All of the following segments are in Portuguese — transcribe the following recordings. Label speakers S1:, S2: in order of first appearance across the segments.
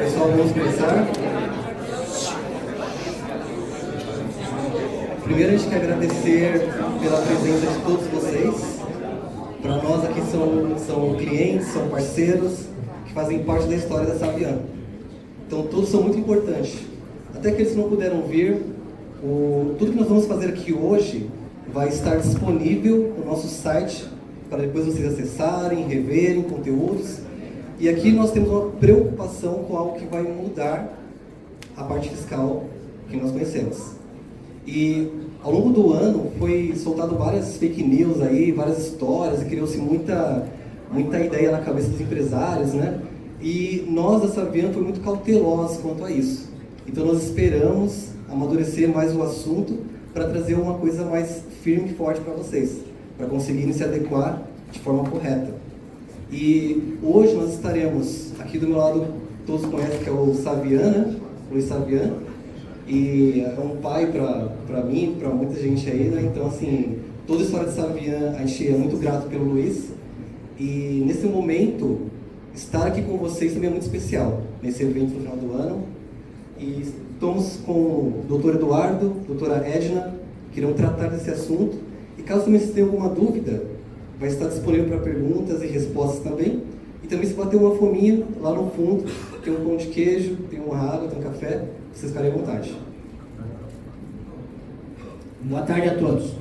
S1: Pessoal, vamos começar. Primeiro, a gente quer agradecer pela presença de todos vocês. Para nós aqui são clientes, são parceiros que fazem parte da história da Savian. Então, todos são muito importantes. Até aqueles que não puderam vir, tudo que nós vamos fazer aqui hoje vai estar disponível no nosso site para depois vocês acessarem, reverem conteúdos. E aqui nós temos uma preocupação com algo que vai mudar a parte fiscal que nós conhecemos. E ao longo do ano foi soltado várias fake news aí, várias histórias, e criou-se muita ideia na cabeça dos empresários, né? E nós da Savian foi muito cautelosos quanto a isso. Então nós esperamos amadurecer mais o assunto para trazer uma coisa mais firme e forte para vocês, para conseguirem se adequar de forma correta. E hoje nós estaremos, aqui do meu lado, todos conhecem que é o Savian, né? Luiz Savian, e é um pai para mim, para muita gente aí, né? Então, assim, toda a história de Savian, a gente é muito grato pelo Luiz, e nesse momento, estar aqui com vocês também é muito especial, nesse evento no final do ano, e estamos com o Dr. Eduardo, doutora Edna, que irão tratar desse assunto, e caso também vocês tenham alguma dúvida, vai estar disponível para perguntas e respostas também. E também se bater uma fominha, lá no fundo, tem um pão de queijo, tem uma água, tem um café, vocês ficarem à vontade.
S2: Boa tarde a todos.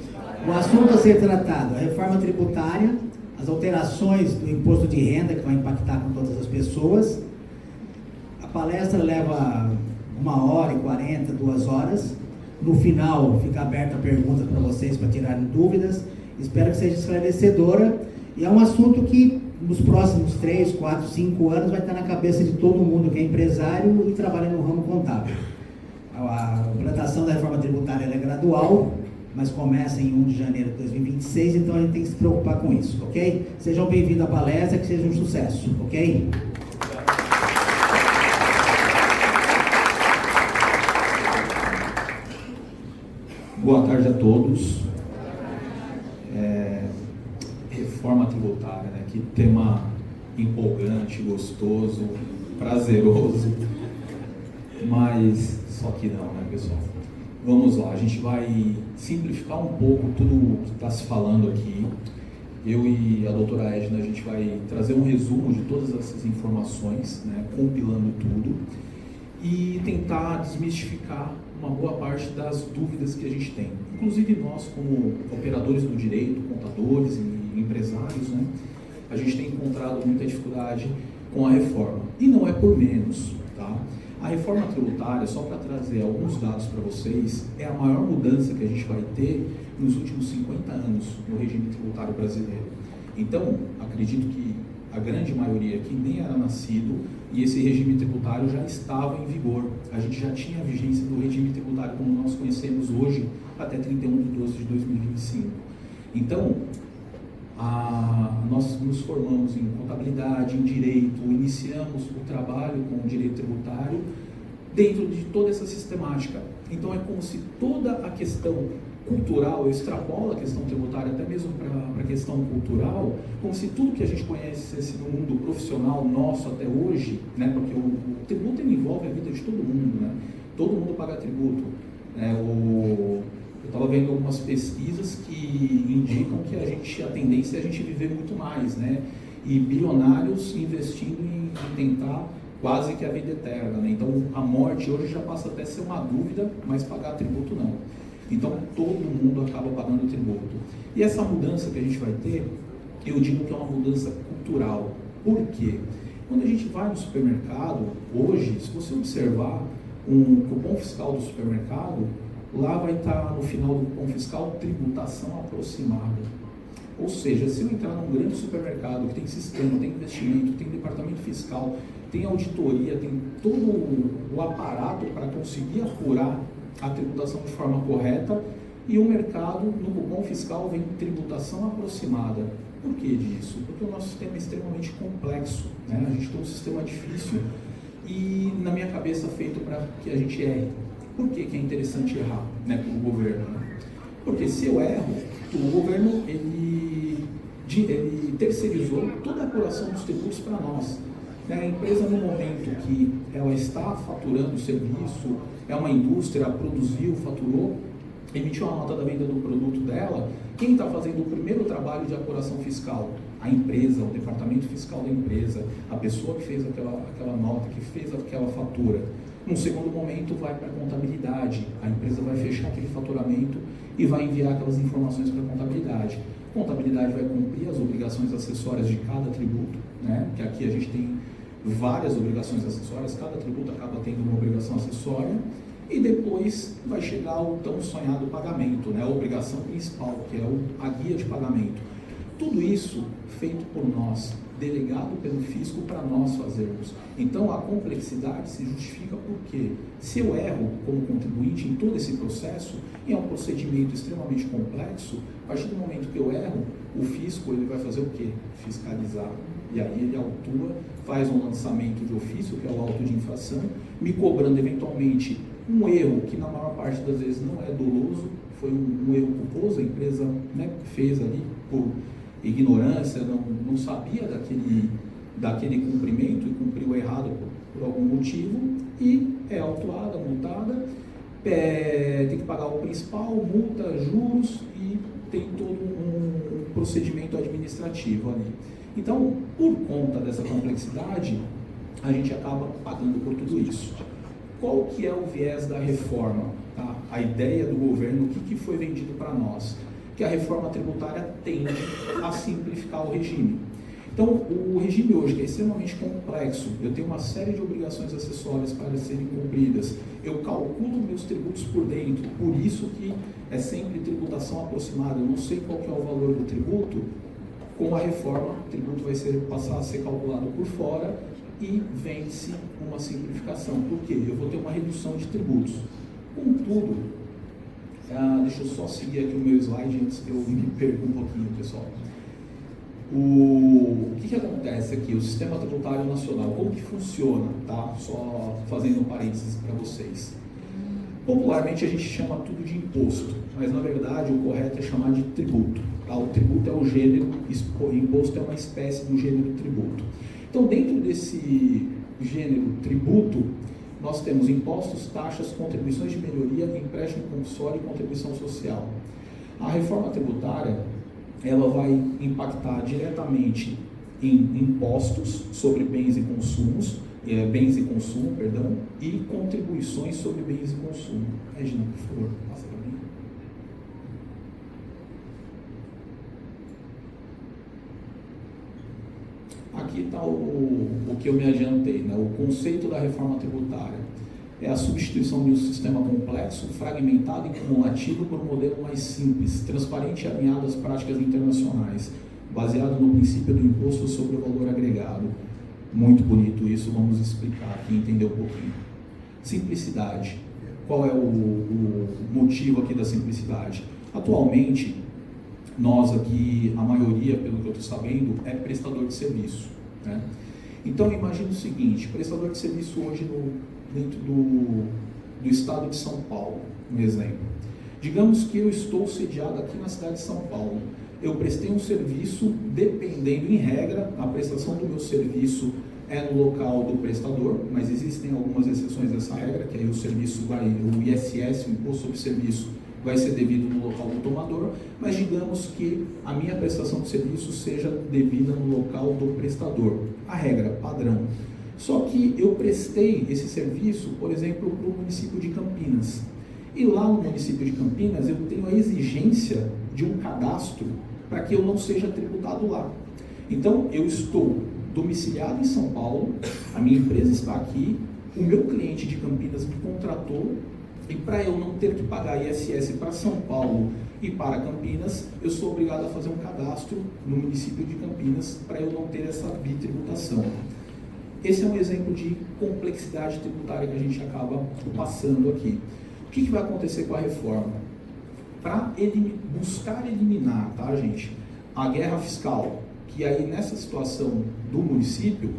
S2: O assunto a ser tratado, a reforma tributária, as alterações do imposto de renda que vai impactar com todas as pessoas. A palestra leva 1h40, 2 horas. No final, fica aberta a perguntas para vocês, para tirarem dúvidas. Espero que seja esclarecedora. E é um assunto que, nos próximos 3, 4, 5 anos, vai estar na cabeça de todo mundo que é empresário e trabalha no ramo contábil. A implantação da reforma tributária é gradual, mas começa em 1 de janeiro de 2026, então a gente tem que se preocupar com isso, ok? Sejam bem-vindos à palestra, que seja um sucesso, ok?
S3: Boa tarde a todos. Reforma tributária, né? Que tema empolgante, gostoso, prazeroso, mas só que não, né, pessoal? Vamos lá, a gente vai simplificar um pouco tudo que está se falando aqui. Eu e a doutora Edna, a gente vai trazer um resumo de todas essas informações, né, compilando tudo, e tentar desmistificar uma boa parte das dúvidas que a gente tem. Inclusive nós, como operadores do direito, contadores e empresários, né, a gente tem encontrado muita dificuldade com a reforma. E não é por menos, tá? A reforma tributária, só para trazer alguns dados para vocês, é a maior mudança que a gente vai ter nos últimos 50 anos no regime tributário brasileiro. Então, acredito que a grande maioria aqui nem era nascido e esse regime tributário já estava em vigor. A gente já tinha a vigência do regime tributário como nós conhecemos hoje até 31 de 12 de 2025. Então, nós nos formamos em contabilidade, em direito, iniciamos o trabalho com o direito tributário dentro de toda essa sistemática. Então é como se toda a questão cultural, eu extrapolo a questão tributária até mesmo para a questão cultural, como se tudo que a gente conhece no mundo profissional nosso até hoje, né, porque o tributo envolve a vida de todo mundo, né? Todo mundo paga tributo. Eu estava vendo algumas pesquisas que indicam que a tendência é a gente viver muito mais, né? E bilionários investindo em tentar quase que a vida eterna, né? Então a morte hoje já passa até a ser uma dúvida, mas pagar tributo não. Então todo mundo acaba pagando tributo. E essa mudança que a gente vai ter, eu digo que é uma mudança cultural. Por quê? Quando a gente vai no supermercado, hoje, se você observar um cupom fiscal do supermercado, lá vai estar no final do cupom fiscal tributação aproximada. Ou seja, se eu entrar num grande supermercado que tem sistema, tem investimento, tem departamento fiscal, tem auditoria, tem todo o aparato para conseguir apurar a tributação de forma correta, e o mercado, no cupom fiscal, vem tributação aproximada. Por que disso? Porque o nosso sistema é extremamente complexo, né? A gente tem um sistema difícil e, na minha cabeça, feito para que a gente erre. Por que é interessante errar, né, para o governo? Né? Porque se eu erro, o governo ele terceirizou toda a apuração dos tributos para nós. A empresa, no momento que ela está faturando o serviço, é uma indústria, produziu, faturou, emitiu a nota da venda do produto dela, quem está fazendo o primeiro trabalho de apuração fiscal? A empresa, o departamento fiscal da empresa, a pessoa que fez aquela nota, que fez aquela fatura. Num segundo momento vai para a contabilidade, a empresa vai fechar aquele faturamento e vai enviar aquelas informações para a contabilidade. A contabilidade vai cumprir as obrigações acessórias de cada tributo, né? Que aqui a gente tem várias obrigações acessórias, cada tributo acaba tendo uma obrigação acessória, e depois vai chegar o tão sonhado pagamento, né? A obrigação principal, que é a guia de pagamento. Tudo isso feito por nós, delegado pelo fisco para nós fazermos. Então a complexidade se justifica porque se eu erro como contribuinte em todo esse processo, e é um procedimento extremamente complexo, a partir do momento que eu erro, o fisco ele vai fazer o quê? Fiscalizar. E aí ele autua, faz um lançamento de ofício, que é o auto de infração, me cobrando eventualmente um erro que na maior parte das vezes não é doloso, foi um erro culposo, a empresa, né, fez ali por ignorância, não sabia daquele cumprimento e cumpriu errado por algum motivo, e é autuada, multada, tem que pagar o principal, multa, juros, e tem todo um procedimento administrativo ali. Então, por conta dessa complexidade, a gente acaba pagando por tudo isso. Qual que é o viés da reforma? Tá? A ideia do governo, o que foi vendido para nós? Que a reforma tributária tende a simplificar o regime. Então, o regime hoje, que é extremamente complexo, eu tenho uma série de obrigações acessórias para serem cumpridas, eu calculo meus tributos por dentro, por isso que é sempre tributação aproximada, eu não sei qual que é o valor do tributo. Com a reforma, o tributo vai passar a ser calculado por fora e vende-se uma simplificação. Por quê? Eu vou ter uma redução de tributos. Contudo, deixa eu só seguir aqui o meu slide antes que eu me perca um pouquinho, pessoal. O que acontece aqui? O Sistema Tributário Nacional, como que funciona? Tá? Só fazendo um parênteses para vocês. Popularmente a gente chama tudo de imposto, mas na verdade o correto é chamar de tributo. Tá? O tributo é o gênero, o imposto é uma espécie do gênero tributo. Então, dentro desse gênero tributo, nós temos impostos, taxas, contribuições de melhoria, empréstimo compulsório e contribuição social. A reforma tributária, ela vai impactar diretamente em impostos sobre bens e consumos, bens e consumo, perdão, e contribuições sobre bens e consumo. Regina, por favor, passa para mim. Aqui está o que eu me adiantei, né? O conceito da reforma tributária é a substituição de um sistema complexo, fragmentado e cumulativo por um modelo mais simples, transparente e alinhado às práticas internacionais, baseado no princípio do imposto sobre o valor agregado. Muito bonito isso, vamos explicar aqui, entender um pouquinho. Simplicidade. Qual é o motivo aqui da simplicidade? Atualmente, nós aqui, a maioria, pelo que eu estou sabendo, é prestador de serviço, né? Então, imagine o seguinte, prestador de serviço hoje dentro do estado de São Paulo, um exemplo. Digamos que eu estou sediado aqui na cidade de São Paulo. Eu prestei um serviço, dependendo em regra, a prestação do meu serviço é no local do prestador, mas existem algumas exceções dessa regra, que aí o serviço o ISS, o Imposto sobre Serviço, vai ser devido no local do tomador, mas digamos que a minha prestação de serviço seja devida no local do prestador. A regra, padrão. Só que eu prestei esse serviço, por exemplo, para o município de Campinas. E lá no município de Campinas eu tenho a exigência de um cadastro para que eu não seja tributado lá. Então eu estou domiciliado em São Paulo, a minha empresa está aqui, o meu cliente de Campinas me contratou, e para eu não ter que pagar ISS para São Paulo e para Campinas, eu sou obrigado a fazer um cadastro no município de Campinas para eu não ter essa bitributação. Esse é um exemplo de complexidade tributária que a gente acaba passando aqui. O que vai acontecer com a reforma? Para buscar eliminar, tá, gente, a guerra fiscal, que aí nessa situação do município,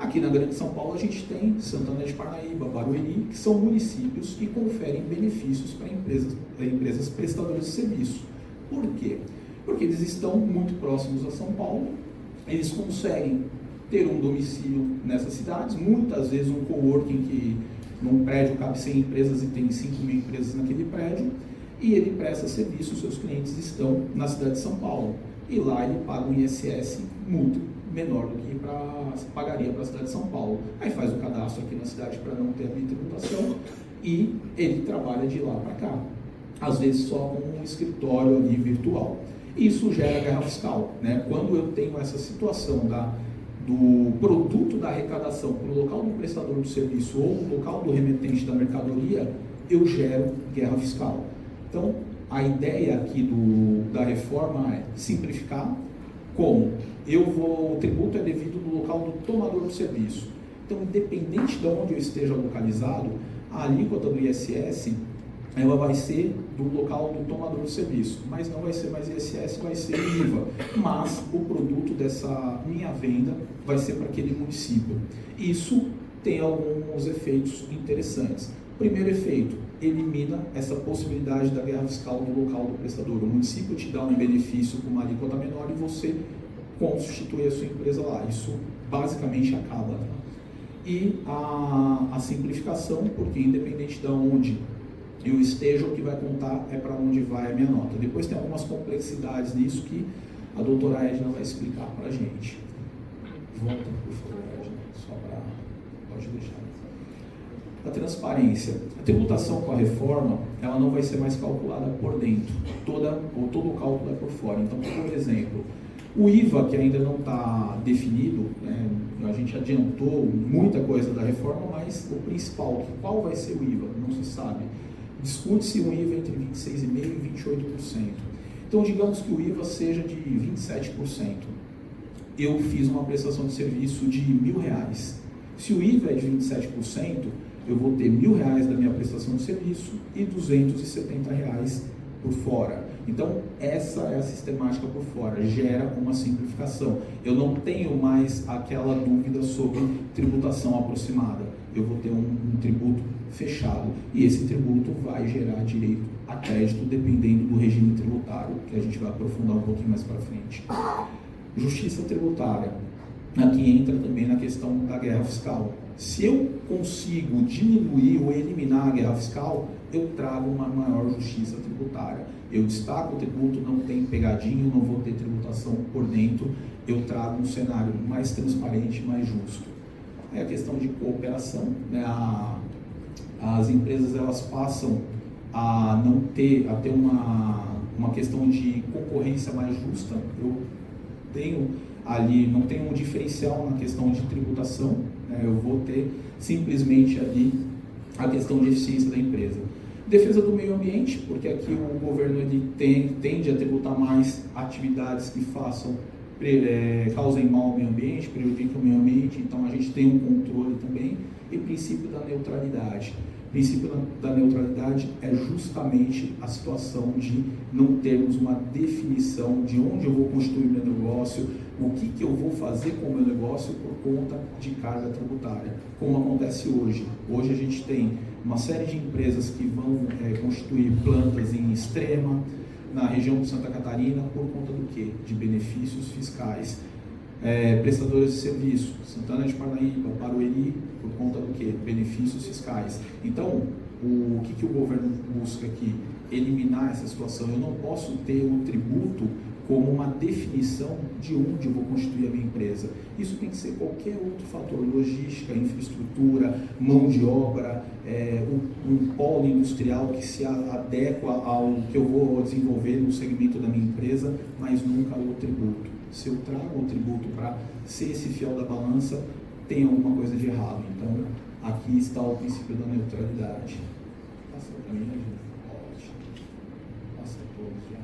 S3: aqui na Grande São Paulo a gente tem Santana de Parnaíba, Barueri, que são municípios que conferem benefícios para empresas prestadoras de serviço. Por quê? Porque eles estão muito próximos a São Paulo, eles conseguem ter um domicílio nessas cidades, muitas vezes um coworking que num prédio cabe 100 empresas e tem 5 mil empresas naquele prédio, e ele presta serviço, os seus clientes estão na cidade de São Paulo, e lá ele paga um ISS muito menor do que pagaria para a cidade de São Paulo. Aí faz o cadastro aqui na cidade para não ter a tributação, e ele trabalha de lá para cá, às vezes só com um escritório ali virtual. Isso gera guerra fiscal, né? Quando eu tenho essa situação do produto da arrecadação para o local do prestador do serviço ou no local do remetente da mercadoria, eu gero guerra fiscal. Então, a ideia aqui da reforma é simplificar. Como? O tributo é devido no local do tomador do serviço. Então, independente de onde eu esteja localizado, a alíquota do ISS ela vai ser do local do tomador do serviço, mas não vai ser mais ISS, vai ser IVA. Mas o produto dessa minha venda vai ser para aquele município. Isso tem alguns efeitos interessantes. Primeiro efeito, elimina essa possibilidade da guerra fiscal do local do prestador. O município te dá um benefício com uma alíquota menor e você constitui a sua empresa lá. Isso basicamente acaba. E a simplificação, porque independente de onde eu esteja, o que vai contar é para onde vai a minha nota. Depois tem algumas complexidades nisso que a doutora Edna vai explicar para a gente. Volta, por favor, Edna, só para... Pode deixar. A transparência. A tributação com a reforma, ela não vai ser mais calculada por dentro. Todo o cálculo é por fora. Então, por exemplo, o IVA, que ainda não está definido, né, a gente adiantou muita coisa da reforma, mas o principal, qual vai ser o IVA? Não se sabe. Discute-se um IVA entre 26,5% e 28%. Então, digamos que o IVA seja de 27%. Eu fiz uma prestação de serviço de R$1.000. Se o IVA é de 27%, eu vou ter R$1.000 da minha prestação de serviço e R$270 por fora. Então, essa é a sistemática por fora, gera uma simplificação. Eu não tenho mais aquela dúvida sobre tributação aproximada. Eu vou ter um tributo fechado e esse tributo vai gerar direito a crédito dependendo do regime tributário, que a gente vai aprofundar um pouquinho mais para frente. Justiça tributária. Aqui entra também na questão da guerra fiscal. Se eu consigo diminuir ou eliminar a guerra fiscal, eu trago uma maior justiça tributária. Eu destaco o tributo, não tem pegadinho, não vou ter tributação por dentro, eu trago um cenário mais transparente, mais justo. É a questão de cooperação, né? As empresas elas passam a não ter, a ter uma questão de concorrência mais justa. Eu tenho ali, não tenho um diferencial na questão de tributação, né? Eu vou ter simplesmente ali a questão de eficiência da empresa. Defesa do meio ambiente, porque aqui o governo ele tende a tributar mais atividades que causem mal ao meio ambiente, prejudiquem o meio ambiente, então a gente tem um controle também. E princípio da neutralidade. O princípio da neutralidade é justamente a situação de não termos uma definição de onde eu vou construir meu negócio, o que eu vou fazer com o meu negócio por conta de carga tributária, como acontece hoje. Hoje a gente tem uma série de empresas que vão constituir plantas em Extrema, na região de Santa Catarina, por conta do quê? De benefícios fiscais. Prestadores de serviço, Santana de Parnaíba, Barueri, por conta do quê? Benefícios fiscais. Então, o que o governo busca aqui? Eliminar essa situação. Eu não posso ter o tributo como uma definição de onde eu vou constituir a minha empresa. Isso tem que ser qualquer outro fator, logística, infraestrutura, mão de obra, um polo industrial que se adequa ao que eu vou desenvolver no segmento da minha empresa, mas nunca o tributo. Se eu trago o tributo para ser esse fiel da balança, tem alguma coisa de errado. Então, aqui está o princípio da neutralidade. Passa para mim, gente. Passa todos já.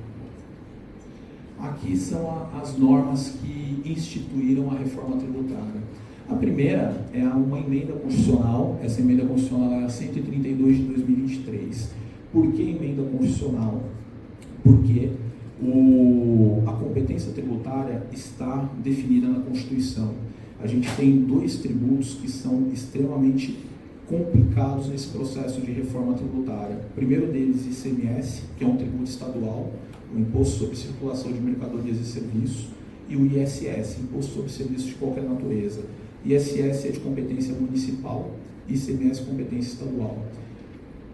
S3: Aqui são as normas que instituíram a reforma tributária. A primeira é uma emenda constitucional. Essa emenda constitucional é a 132 de 2023. Por que emenda constitucional? Porque a competência tributária está definida na Constituição. A gente tem 2 tributos que são extremamente complicados nesse processo de reforma tributária. O primeiro deles, ICMS, que é um tributo estadual, o Imposto sobre Circulação de Mercadorias e Serviços, e o ISS, Imposto sobre Serviços de Qualquer Natureza. ISS é de competência municipal e ICMS competência estadual.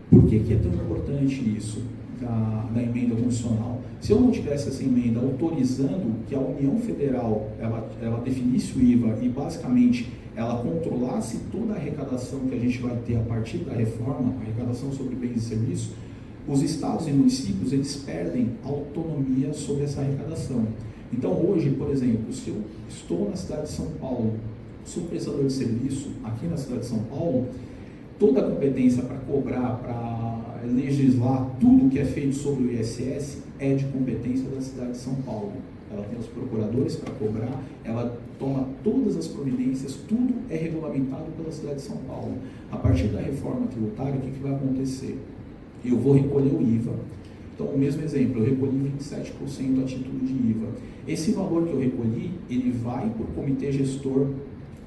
S3: Por que é tão importante isso da emenda constitucional? Se eu não tivesse essa emenda autorizando que a União Federal ela definisse o IVA e basicamente ela controlasse toda a arrecadação que a gente vai ter a partir da reforma, a arrecadação sobre bens e serviços, os estados e municípios eles perdem autonomia sobre essa arrecadação. Então hoje, por exemplo, se eu estou na cidade de São Paulo, sou prestador de serviço aqui na cidade de São Paulo, toda a competência para cobrar, para legislar tudo que é feito sobre o ISS é de competência da cidade de São Paulo. Ela tem os procuradores para cobrar, ela toma todas as providências, tudo é regulamentado pela cidade de São Paulo. A partir da reforma tributária, o que vai acontecer? Eu vou recolher o IVA. Então, o mesmo exemplo, eu recolhi 27% a título de IVA. Esse valor que eu recolhi, ele vai para o comitê gestor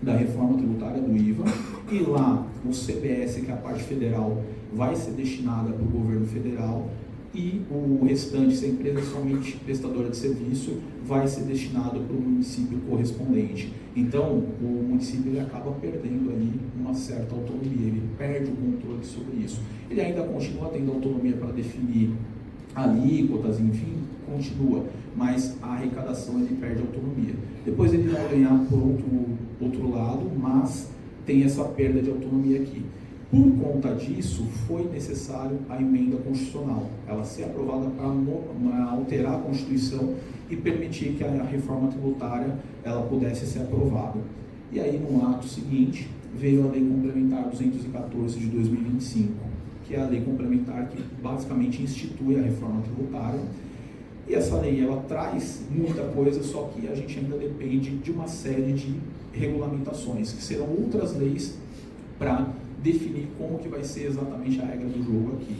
S3: da reforma tributária do IVA, e lá o CBS, que é a parte federal, vai ser destinada para o governo federal, e o restante, se a empresa é somente prestadora de serviço, vai ser destinado para o município correspondente. Então, o município ele acaba perdendo ali uma certa autonomia, ele perde o controle sobre isso. Ele ainda continua tendo autonomia para definir alíquotas, enfim, continua, mas a arrecadação ele perde autonomia. Depois ele vai ganhar por outro lado, mas tem essa perda de autonomia aqui. Por conta disso, foi necessário a emenda constitucional, ela ser aprovada para alterar a Constituição e permitir que a reforma tributária ela pudesse ser aprovada. E aí, no ato seguinte, veio a Lei Complementar 214 de 2025, que é a lei complementar que basicamente institui a reforma tributária. E essa lei, ela traz muita coisa, só que a gente ainda depende de uma série de regulamentações, que serão outras leis para definir como que vai ser exatamente a regra do jogo aqui.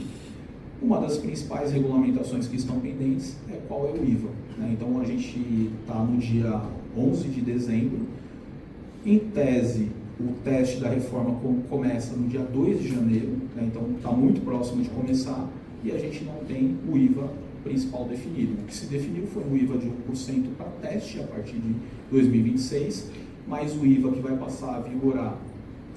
S3: Uma das principais regulamentações que estão pendentes é qual é o IVA. Né? Então, a gente está no dia 11 de dezembro. Em tese, o teste da reforma começa no dia 2 de janeiro, né? Então está muito próximo de começar, e a gente não tem o IVA principal definido. O que se definiu foi um IVA de 1% para teste a partir de 2026, mas o IVA que vai passar a vigorar,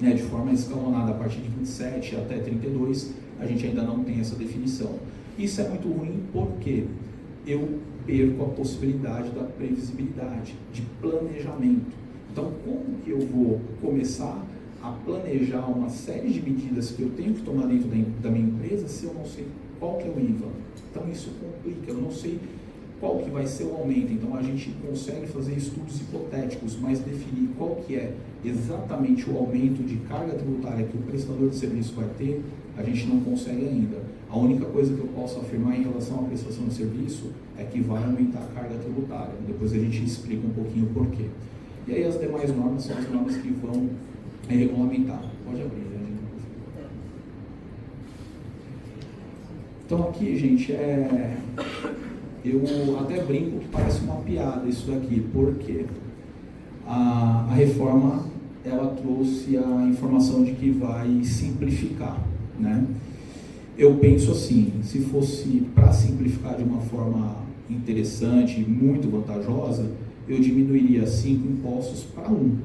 S3: né, de forma escalonada a partir de 27 até 32, a gente ainda não tem essa definição. Isso é muito ruim porque eu perco a possibilidade da previsibilidade, de planejamento. Então, como que eu vou começar a planejar uma série de medidas que eu tenho que tomar dentro da minha empresa se eu não sei qual que é o IVA? Então, isso complica, eu não sei qual que vai ser o aumento. Então, a gente consegue fazer estudos hipotéticos, mas definir qual que é exatamente o aumento de carga tributária que o prestador de serviço vai ter, a gente não consegue ainda. A única coisa que eu posso afirmar em relação à prestação de serviço é que vai aumentar a carga tributária. Depois a gente explica um pouquinho o porquê. E aí as demais normas são as normas que vão regulamentar. Pode abrir, né? Então aqui, gente, eu até brinco que parece uma piada isso daqui, porque a reforma ela trouxe a informação de que vai simplificar, né? Eu penso assim, se fosse para simplificar de uma forma interessante, muito vantajosa, eu diminuiria 5 impostos para 1.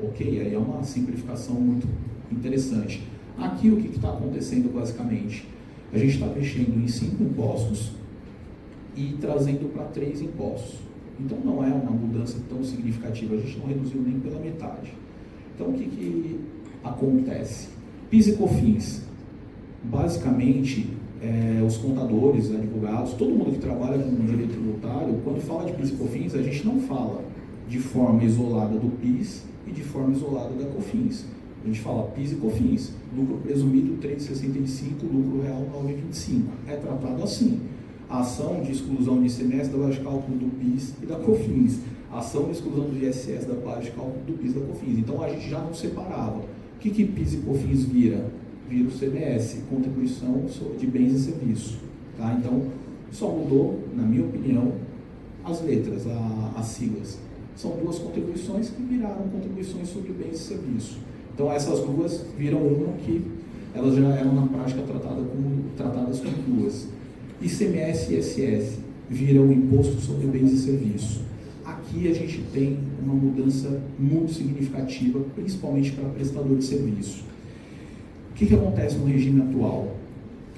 S3: Ok? Aí é uma simplificação muito interessante. Aqui o que está acontecendo basicamente? A gente está mexendo em 5 impostos e trazendo para 3 impostos. Então não é uma mudança tão significativa, a gente não reduziu nem pela metade. Então o que acontece? PIS e COFINS. Basicamente, os contadores, advogados, todo mundo que trabalha com direito tributário, quando fala de PIS e COFINS, a gente não fala de forma isolada do PIS e de forma isolada da COFINS. A gente fala PIS e COFINS, lucro presumido 3,65, lucro real 9,25. É tratado assim. A ação de exclusão de ICMS da base de cálculo do PIS e da COFINS. A ação de exclusão do ISS da base de cálculo do PIS e da COFINS. Então a gente já não separava. O que PIS e COFINS vira o CBS, contribuição de bens e serviços. Tá? Então, só mudou, na minha opinião, as letras, as siglas. São 2 contribuições que viraram contribuições sobre bens e serviços. Então, essas 2 viram uma que elas já eram na prática tratadas como 2. ICMS e ISS viram imposto sobre bens e serviços. Aqui a gente tem uma mudança muito significativa, principalmente para prestador de serviço. O que acontece no regime atual?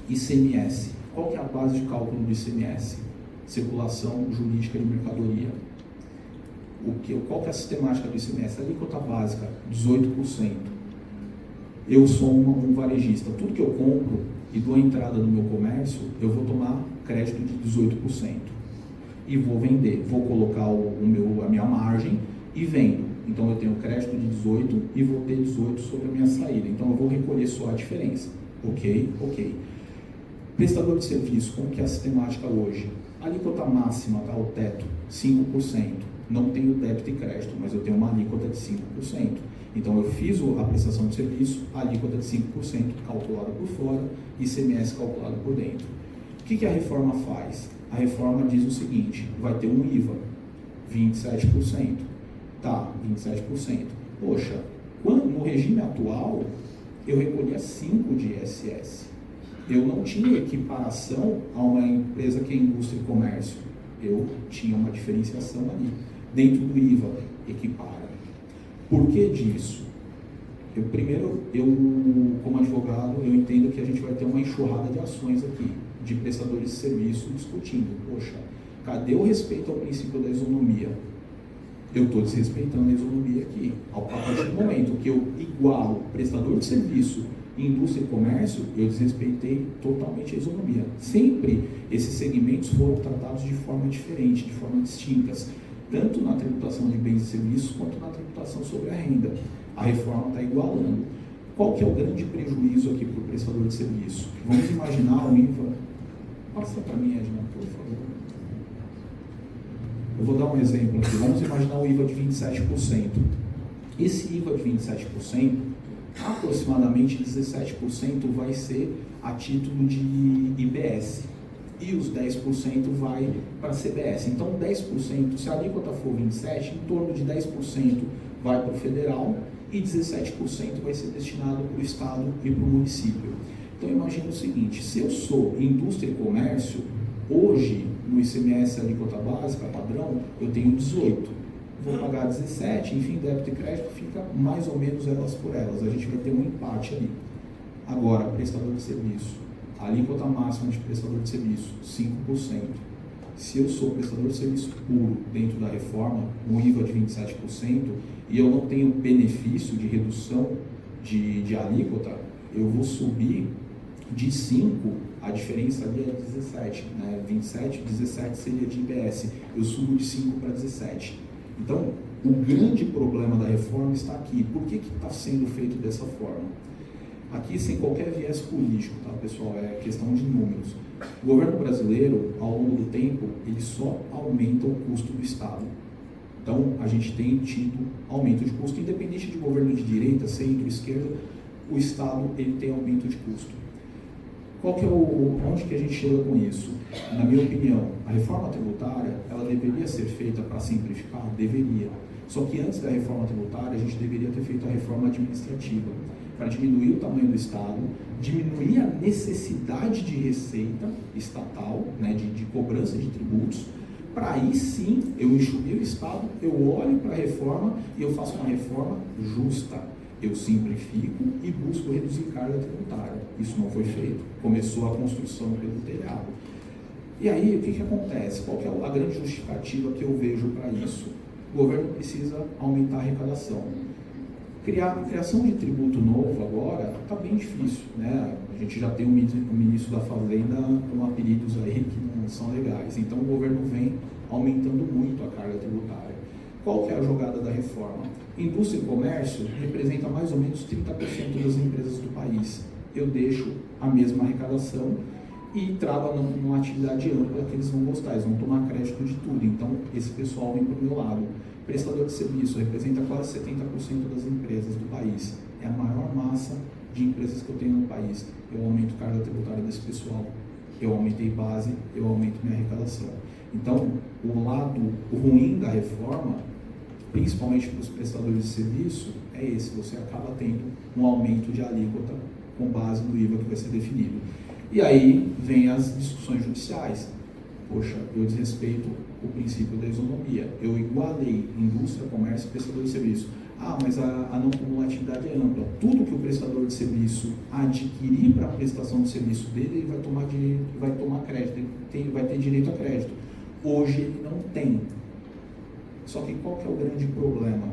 S3: ICMS. Qual que é a base de cálculo do ICMS? Circulação jurídica de mercadoria. Qual que é a sistemática do ICMS? A alíquota básica, 18%. Eu sou um varejista. Tudo que eu compro e dou entrada no meu comércio, eu vou tomar crédito de 18%. E vou vender. Vou colocar a minha margem e vendo. Então eu tenho crédito de 18 e vou ter 18 sobre a minha saída. Então eu vou recolher só a diferença. Ok? Prestador de serviço, como que é a sistemática hoje? A alíquota máxima, tá? O teto, 5%. Não tenho débito e crédito, mas eu tenho uma alíquota de 5%. Então eu fiz a prestação de serviço, a alíquota de 5% calculada por fora e ICMS calculado por dentro. O que a reforma faz? A reforma diz o seguinte: vai ter um IVA, 27%. Tá, 27%. Poxa, no regime atual, eu recolhia 5% de ISS. Eu não tinha equiparação a uma empresa que é indústria e comércio. Eu tinha uma diferenciação ali. Dentro do IVA, equipara. Por que disso? Primeiro, como advogado, eu entendo que a gente vai ter uma enxurrada de ações aqui, de prestadores de serviço discutindo. Poxa, cadê o respeito ao princípio da isonomia? Eu estou desrespeitando a isonomia aqui. A partir do momento que eu igualo prestador de serviço, indústria e comércio, eu desrespeitei totalmente a isonomia. Sempre esses segmentos foram tratados de forma diferente, de forma distintas, tanto na tributação de bens e serviços, quanto na tributação sobre a renda. A reforma está igualando. Qual que é o grande prejuízo aqui para o prestador de serviço? Vamos imaginar um IVA... Passa para mim, Edna, por favor. Eu vou dar um exemplo aqui. Vamos imaginar um IVA de 27%. Esse IVA de 27%, aproximadamente 17% vai ser a título de IBS e os 10% vai para a CBS. Então 10%, se a alíquota for 27%, em torno de 10% vai para o federal e 17% vai ser destinado para o estado e para o município. Então imagina o seguinte: se eu sou indústria e comércio, hoje no ICMS alíquota básica padrão eu tenho 18%. Vou pagar 17%, enfim, débito e crédito fica mais ou menos elas por elas. A gente vai ter um empate ali. Agora, prestador de serviço. A alíquota máxima de prestador de serviço, 5%. Se eu sou prestador de serviço puro dentro da reforma, um IVA de 27%, e eu não tenho benefício de redução de alíquota, eu vou subir de 5%, a diferença ali é 17%, né? 27%, 17% seria de IBS. Eu subo de 5% para 17%. Então, o grande problema da reforma está aqui. Por que está sendo feito dessa forma? Aqui, sem qualquer viés político, tá, pessoal? É questão de números. O governo brasileiro, ao longo do tempo, ele só aumenta o custo do Estado. Então, a gente tem tido aumento de custo, independente de governo de direita, centro, esquerda, o Estado ele tem aumento de custo. Qual que é onde que a gente chega com isso? Na minha opinião, a reforma tributária, ela deveria ser feita para simplificar? Deveria. Só que antes da reforma tributária, a gente deveria ter feito a reforma administrativa, para diminuir o tamanho do Estado, diminuir a necessidade de receita estatal, né, de cobrança de tributos, para aí sim eu enxuguei o Estado, eu olho para a reforma e eu faço uma reforma justa. Eu simplifico e busco reduzir carga tributária. Isso não foi feito. Começou a construção pelo telhado. E aí, o que acontece? Qual que é a grande justificativa que eu vejo para isso? O governo precisa aumentar a arrecadação. Criação de tributo novo agora está bem difícil, né? A gente já tem um ministro da Fazenda com apelidos aí que não são legais. Então, o governo vem aumentando muito a carga tributária. Qual que é a jogada da reforma? Indústria e comércio representa mais ou menos 30% das empresas do país. Eu deixo a mesma arrecadação e trago numa atividade ampla que eles vão gostar, eles vão tomar crédito de tudo. Então, esse pessoal vem para o meu lado. Prestador de serviço representa quase 70% das empresas do país. É a maior massa de empresas que eu tenho no país. Eu aumento carga tributária desse pessoal. Eu aumentei base, eu aumento minha arrecadação. Então, o lado ruim da reforma, principalmente para os prestadores de serviço, é esse: você acaba tendo um aumento de alíquota com base no IVA que vai ser definido. E aí vem as discussões judiciais. poxa, eu desrespeito o princípio da isonomia. Eu igualei indústria, comércio e prestador de serviço. Ah, mas a não cumulatividade é ampla. Tudo que o prestador de serviço adquirir para a prestação de serviço dele, ele vai tomar crédito, vai ter direito a crédito. Hoje ele não tem. Só que qual que é o grande problema?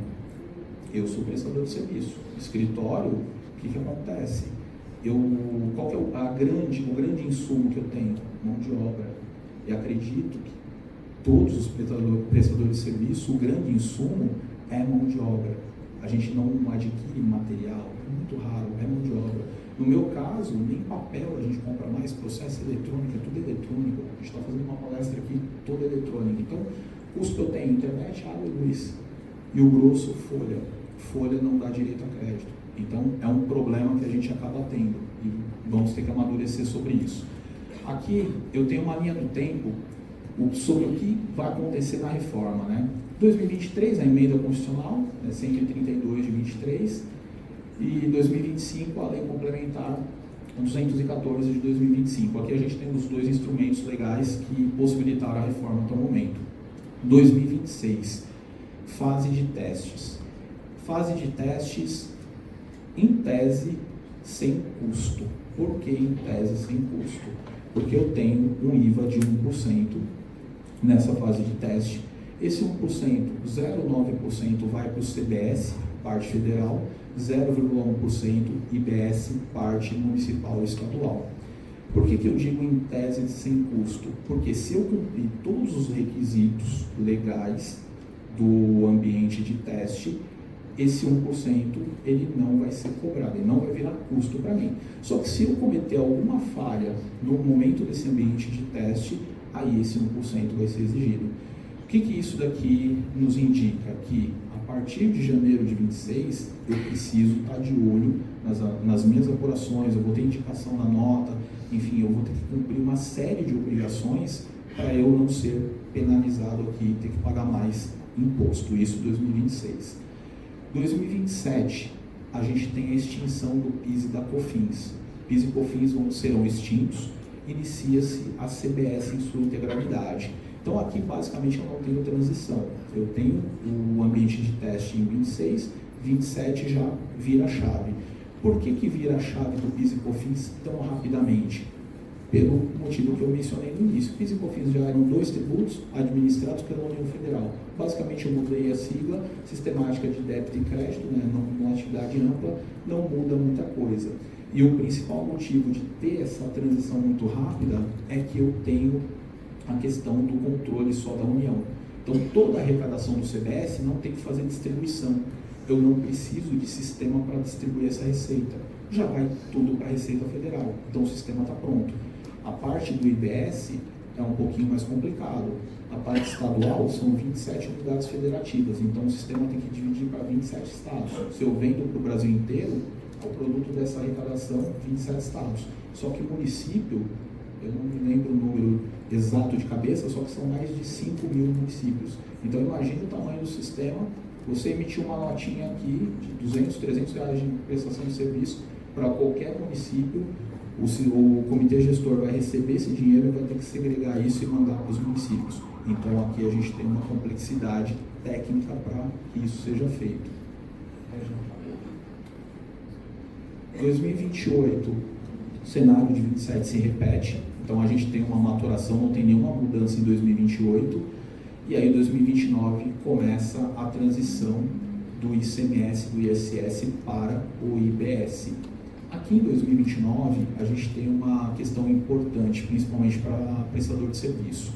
S3: Eu sou prestador de serviço. Escritório, o que acontece? Qual que é o grande insumo que eu tenho? Mão de obra. E acredito que todos os prestadores de serviço, o grande insumo é mão de obra. A gente não adquire material, é muito raro, é mão de obra. No meu caso, nem papel a gente compra mais, processo eletrônico, é tudo eletrônico. A gente está fazendo uma palestra aqui toda eletrônica. Então, o custo que eu tenho, internet, água e luz. E o grosso, folha. Folha não dá direito a crédito. Então, é um problema que a gente acaba tendo. E vamos ter que amadurecer sobre isso. Aqui, eu tenho uma linha do tempo sobre o que vai acontecer na reforma, né? 2023, a emenda constitucional, 132 de 23, e 2025, a lei complementar 214 de 2025. Aqui a gente tem os dois instrumentos legais que possibilitaram a reforma até o momento. 2026, fase de testes. Fase de testes, em tese, sem custo. Por que em tese sem custo? Porque eu tenho um IVA de 1% nessa fase de teste. Esse 1%, 0,9% vai para o CBS, parte federal, 0,1% IBS, parte municipal e estadual. Por que eu digo em tese sem custo? Porque se eu cumprir todos os requisitos legais do ambiente de teste, esse 1% ele não vai ser cobrado, ele não vai virar custo para mim. Só que se eu cometer alguma falha no momento desse ambiente de teste, aí esse 1% vai ser exigido. O que isso daqui nos indica? Que a partir de janeiro de 26, eu preciso estar de olho nas minhas apurações, eu vou ter indicação na nota, enfim, eu vou ter que cumprir uma série de obrigações para eu não ser penalizado aqui e ter que pagar mais imposto. Isso 2026. 2027, a gente tem a extinção do PIS e da COFINS. PIS e COFINS serão extintos, inicia-se a CBS em sua integralidade. Então aqui basicamente eu não tenho transição. Eu tenho o ambiente de teste em 26, 27 já vira a chave. Por que vira a chave do PIS e COFINS tão rapidamente? Pelo motivo que eu mencionei no início. PIS e COFINS já eram dois tributos administrados pela União Federal. Basicamente eu mudei a sigla, sistemática de débito e crédito, né, não atividade ampla, não muda muita coisa. E o principal motivo de ter essa transição muito rápida é que eu tenho a questão do controle só da União. Então toda a arrecadação do CBS não tem que fazer distribuição. Eu não preciso de sistema para distribuir essa receita. Já vai tudo para a Receita Federal. Então o sistema está pronto. A parte do IBS é um pouquinho mais complicado. A parte estadual são 27 unidades federativas, então o sistema tem que dividir para 27 estados. Se eu vendo para o Brasil inteiro, é o produto dessa arrecadação, 27 estados. Só que município, eu não me lembro o número exato de cabeça, só que são mais de 5 mil municípios. Então imagine o tamanho do sistema, você emitir uma notinha aqui de 200, 300 reais de prestação de serviço para qualquer município. O comitê gestor vai receber esse dinheiro e vai ter que segregar isso e mandar para os municípios. Então aqui a gente tem uma complexidade técnica para que isso seja feito. 2028, o cenário de 27 se repete, então a gente tem uma maturação, não tem nenhuma mudança em 2028, e aí em 2029 começa a transição do ICMS, do ISS para o IBS. Aqui em 2029, a gente tem uma questão importante, principalmente para prestador de serviço.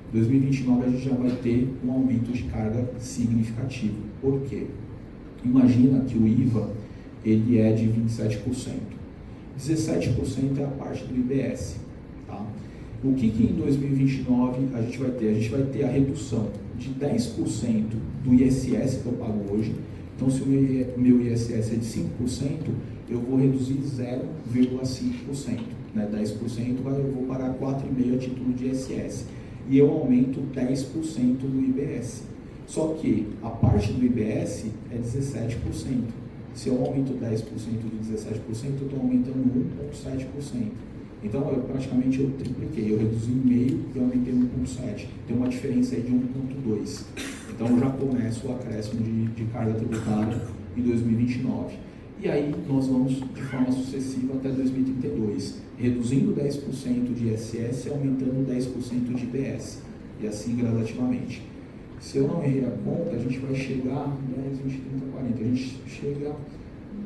S3: Em 2029, a gente já vai ter um aumento de carga significativo. Por quê? Imagina que o IVA ele é de 27%. 17% é a parte do IBS. Tá? O que em 2029 a gente vai ter? A gente vai ter a redução de 10% do ISS que eu pago hoje. Então, se o meu ISS é de 5%, eu vou reduzir 0,5%. Né? 10% eu vou pagar 4,5% a título de ISS. E eu aumento 10% do IBS. Só que a parte do IBS é 17%. Se eu aumento 10% de 17%, eu estou aumentando 1,7%. Então, praticamente eu tripliquei, eu reduzi em meio e aumentei 1,7. Tem uma diferença aí de 1,2. Então, já começa o acréscimo de carga tributária em 2029. E aí, nós vamos de forma sucessiva até 2032, reduzindo 10% de ISS e aumentando 10% de IBS, e assim gradativamente. Se eu não errei a conta, a gente vai chegar 10, 20, 30, 40. A gente chega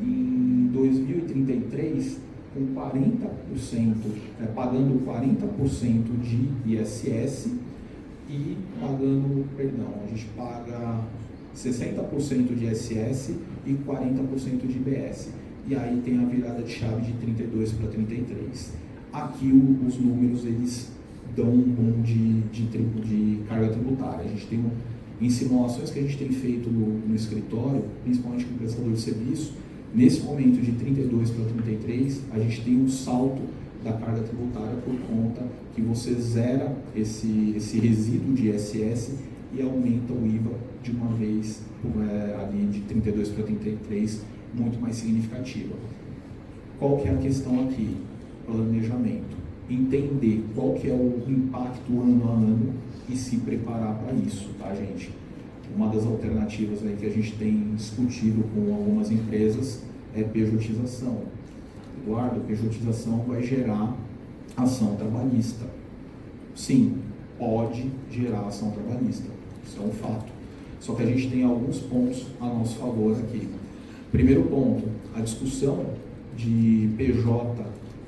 S3: em 2033 com 40%, pagando 40% de ISS e pagando, a gente paga 60% de ISS e 40% de IBS. E aí tem a virada de chave de 32 para 33. Aqui os números, eles dão um boom de carga tributária. A gente tem em simulações que a gente tem feito no escritório, principalmente com o prestador de serviço, nesse momento de 32 para 33, a gente tem um salto da carga tributária por conta que você zera esse resíduo de ISS e aumenta o IVA de uma vez, ali de 32 para 33, muito mais significativa. Qual que é a questão aqui? Planejamento. Entender qual que é o impacto ano a ano e se preparar para isso, tá, gente? Uma das alternativas aí que a gente tem discutido com algumas empresas é pejotização. Eduardo, pejotização vai gerar ação trabalhista. Sim, pode gerar ação trabalhista, isso é um fato. Só que a gente tem alguns pontos a nosso favor aqui. Primeiro ponto, a discussão de PJ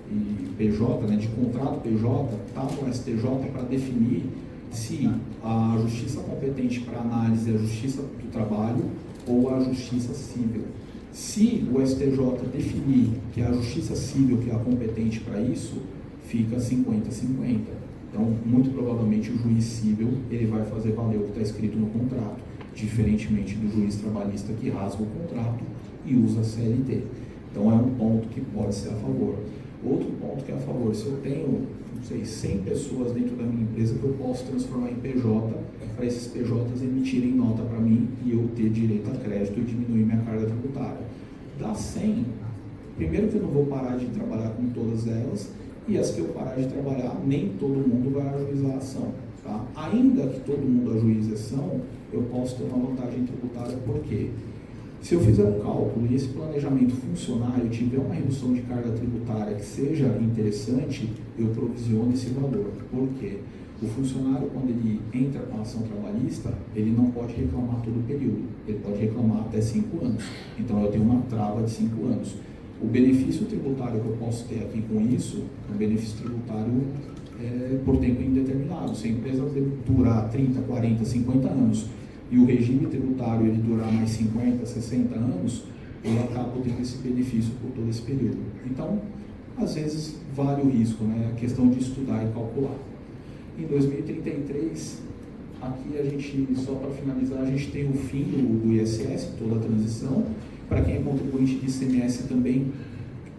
S3: e PJ, de contrato PJ, está no STJ para definir se a justiça competente para análise é a Justiça do Trabalho ou a Justiça Civil. Se o STJ definir que é a Justiça Civil que é a competente para isso, fica 50-50. Então, muito provavelmente o juiz civil ele vai fazer valer o que está escrito no contrato, diferentemente do juiz trabalhista que rasga o contrato e usa a CLT. Então, é um ponto que pode ser a favor. Outro ponto que é a favor, se eu tenho, 100 pessoas dentro da minha empresa que eu posso transformar em PJ, para esses PJs emitirem nota para mim e eu ter direito a crédito e diminuir minha carga tributária. Das 100, primeiro que eu não vou parar de trabalhar com todas elas, e as que eu parar de trabalhar, nem todo mundo vai ajuizar a ação. Tá? Ainda que todo mundo ajuize a ação, eu posso ter uma vantagem tributária, por quê? Se eu fizer um cálculo e esse planejamento funcionar, eu tiver uma redução de carga tributária que seja interessante, eu provisiono esse valor. Por quê? O funcionário, quando ele entra com a ação trabalhista, ele não pode reclamar todo o período, ele pode reclamar até 5 anos. Então, eu tenho uma trava de 5 anos. O benefício tributário que eu posso ter aqui com isso, é um benefício tributário por tempo indeterminado. Se a empresa durar 30, 40, 50 anos e o regime tributário ele durar mais 50, 60 anos, eu acabo tendo esse benefício por todo esse período. Então, às vezes, vale o risco, né? A questão de estudar e calcular. Em 2033, aqui a gente, só para finalizar, a gente tem o fim do ISS, toda a transição. Para quem é contribuinte de ICMS também,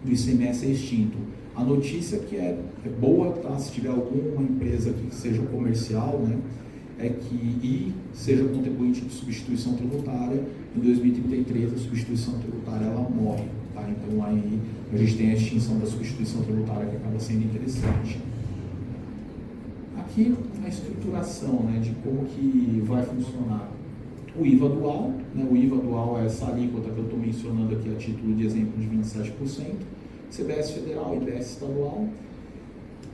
S3: o ICMS é extinto. A notícia que é boa, tá? Se tiver alguma empresa que seja comercial, né? E seja contribuinte de substituição tributária, em 2033 a substituição tributária ela morre, tá? Então aí a gente tem a extinção da substituição tributária que acaba sendo interessante. Aqui a estruturação, né, de como que vai funcionar o IVA dual, né? O IVA dual é essa alíquota que eu estou mencionando aqui a título de exemplo de 27%, CBS federal, IBS estadual.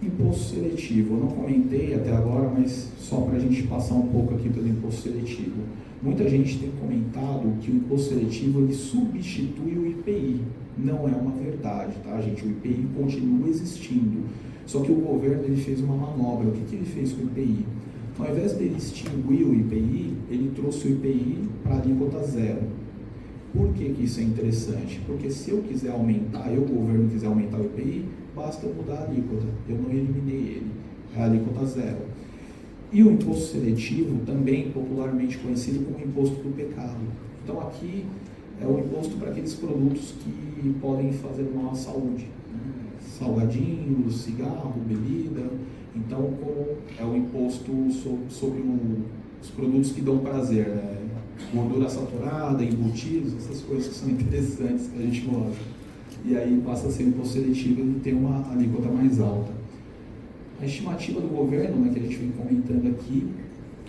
S3: Imposto seletivo, eu não comentei até agora, mas só para a gente passar um pouco aqui pelo imposto seletivo. Muita gente tem comentado que o imposto seletivo ele substitui o IPI. Não é uma verdade, tá, gente? O IPI continua existindo. Só que o governo ele fez uma manobra. O que ele fez com o IPI? Ao invés dele extinguir o IPI, ele trouxe o IPI para alíquota zero. Por que isso é interessante? Porque se eu quiser aumentar, o governo quiser aumentar o IPI, basta mudar a alíquota. Eu não eliminei ele. É a alíquota zero. E o imposto seletivo, também popularmente conhecido como imposto do pecado. Então aqui é o imposto para aqueles produtos que podem fazer mal à saúde. Salgadinhos, cigarro, bebida. Então, como é o imposto sobre os produtos que dão prazer, né? Gordura saturada, embutidos, essas coisas que são interessantes que a gente gosta. e aí passa a ser imposto seletivo e tem uma alíquota mais alta. A estimativa do governo, né, que a gente vem comentando aqui,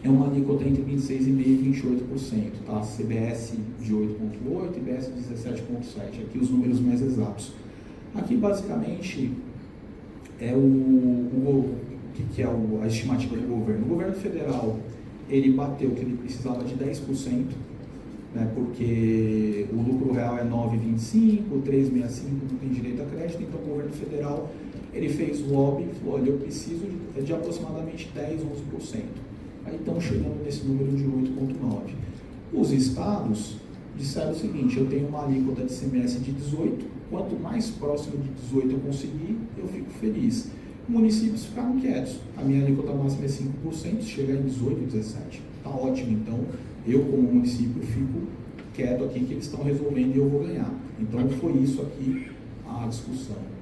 S3: é uma alíquota entre 26,5% e 28%, tá? CBS de 8,8% e IBS de 17,7%, aqui os números mais exatos. Aqui, basicamente, é o que é a estimativa do governo. O governo federal, ele bateu que ele precisava de 10%, né, porque o lucro real é 9,25%, 3,65% não tem direito a crédito, então o governo federal ele fez o lobby e falou, olha, eu preciso de aproximadamente 10%, 11%. Aí estão chegando nesse número de 8,9%. Os estados disseram o seguinte, eu tenho uma alíquota de CMS de 18%, quanto mais próximo de 18% eu conseguir, eu fico feliz. Municípios ficaram quietos, a minha alíquota máxima é 5%, chega em 18%, 17%. Está ótimo, então eu como município fico quieto aqui que eles estão resolvendo e eu vou ganhar. Então foi isso aqui a discussão.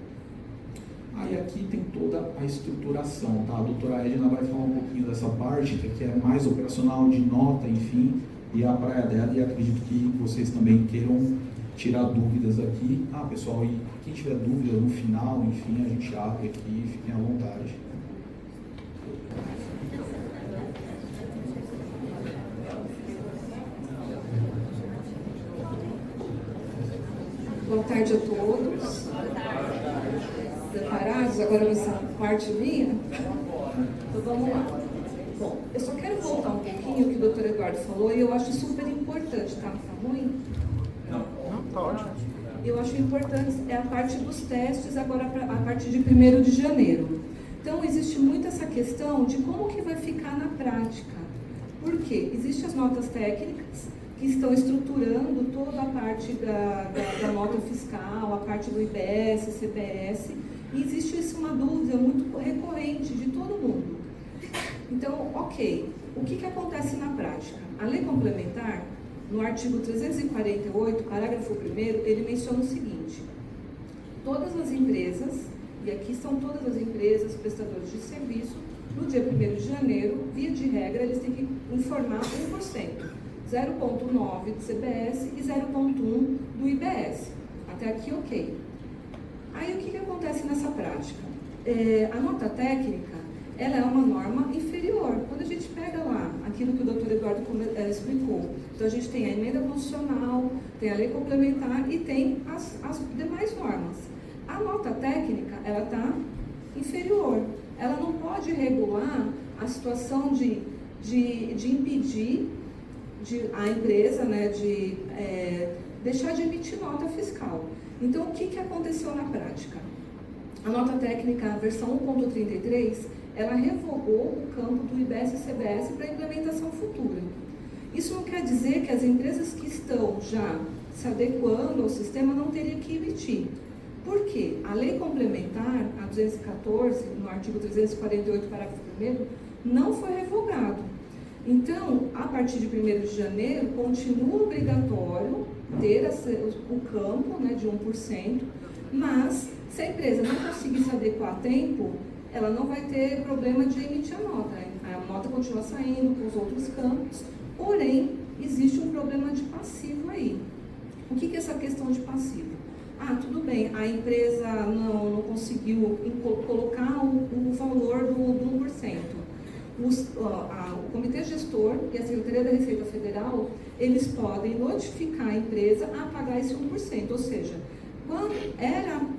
S3: Aí aqui tem toda a estruturação, tá? A doutora Edna vai falar um pouquinho dessa parte, que é mais operacional, de nota, enfim, e a praia dela, e acredito que vocês também queiram tirar dúvidas aqui. Ah, pessoal, e quem tiver dúvida no final, enfim, a gente abre aqui, fiquem à vontade.
S4: Boa tarde a todos. Preparados? Agora essa parte minha? Então vamos lá. Bom, eu só quero voltar um pouquinho o que o Dr. Eduardo falou e eu acho super importante, tá? Tá ruim?
S3: Não, tá ótimo.
S4: Eu acho importante a parte dos testes agora a partir de 1º de janeiro. Então existe muito essa questão de como que vai ficar na prática. Por quê? Existem as notas técnicas que estão estruturando toda a parte da nota fiscal, a parte do IBS, CBS, e existe uma dúvida muito recorrente de todo mundo. Então, ok, o que acontece na prática? A lei complementar, no artigo 348, parágrafo 1º, ele menciona o seguinte, todas as empresas, e aqui estão todas as empresas, prestadores de serviço, no dia 1º de janeiro, via de regra, eles têm que informar 1%. 0,9 do CBS e 0,1 do IBS. Até aqui, ok. Aí, o que acontece nessa prática? A nota técnica, ela é uma norma inferior. Quando a gente pega lá aquilo que o Dr. Eduardo explicou, então a gente tem a emenda constitucional, tem a lei complementar e tem as demais normas. A nota técnica, ela está inferior. Ela não pode regular a situação de impedir a empresa, né, de deixar de emitir nota fiscal. Então, o que aconteceu na prática? A nota técnica, a versão 1.33, ela revogou o campo do IBS e CBS para implementação futura. Isso não quer dizer que as empresas que estão já se adequando ao sistema não teriam que emitir. Por quê? A lei complementar, a 214, no artigo 348, parágrafo 1º, não foi revogado. Então, a partir de 1º de janeiro, continua obrigatório ter o campo, né, de 1%, mas se a empresa não conseguir se adequar a tempo, ela não vai ter problema de emitir a nota. A nota continua saindo com os outros campos, porém, existe um problema de passivo aí. O que é essa questão de passivo? Ah, tudo bem, a empresa não conseguiu colocar o valor do 1%. O Comitê Gestor e a Secretaria da Receita Federal, eles podem notificar a empresa a pagar esse 1%, ou seja, quando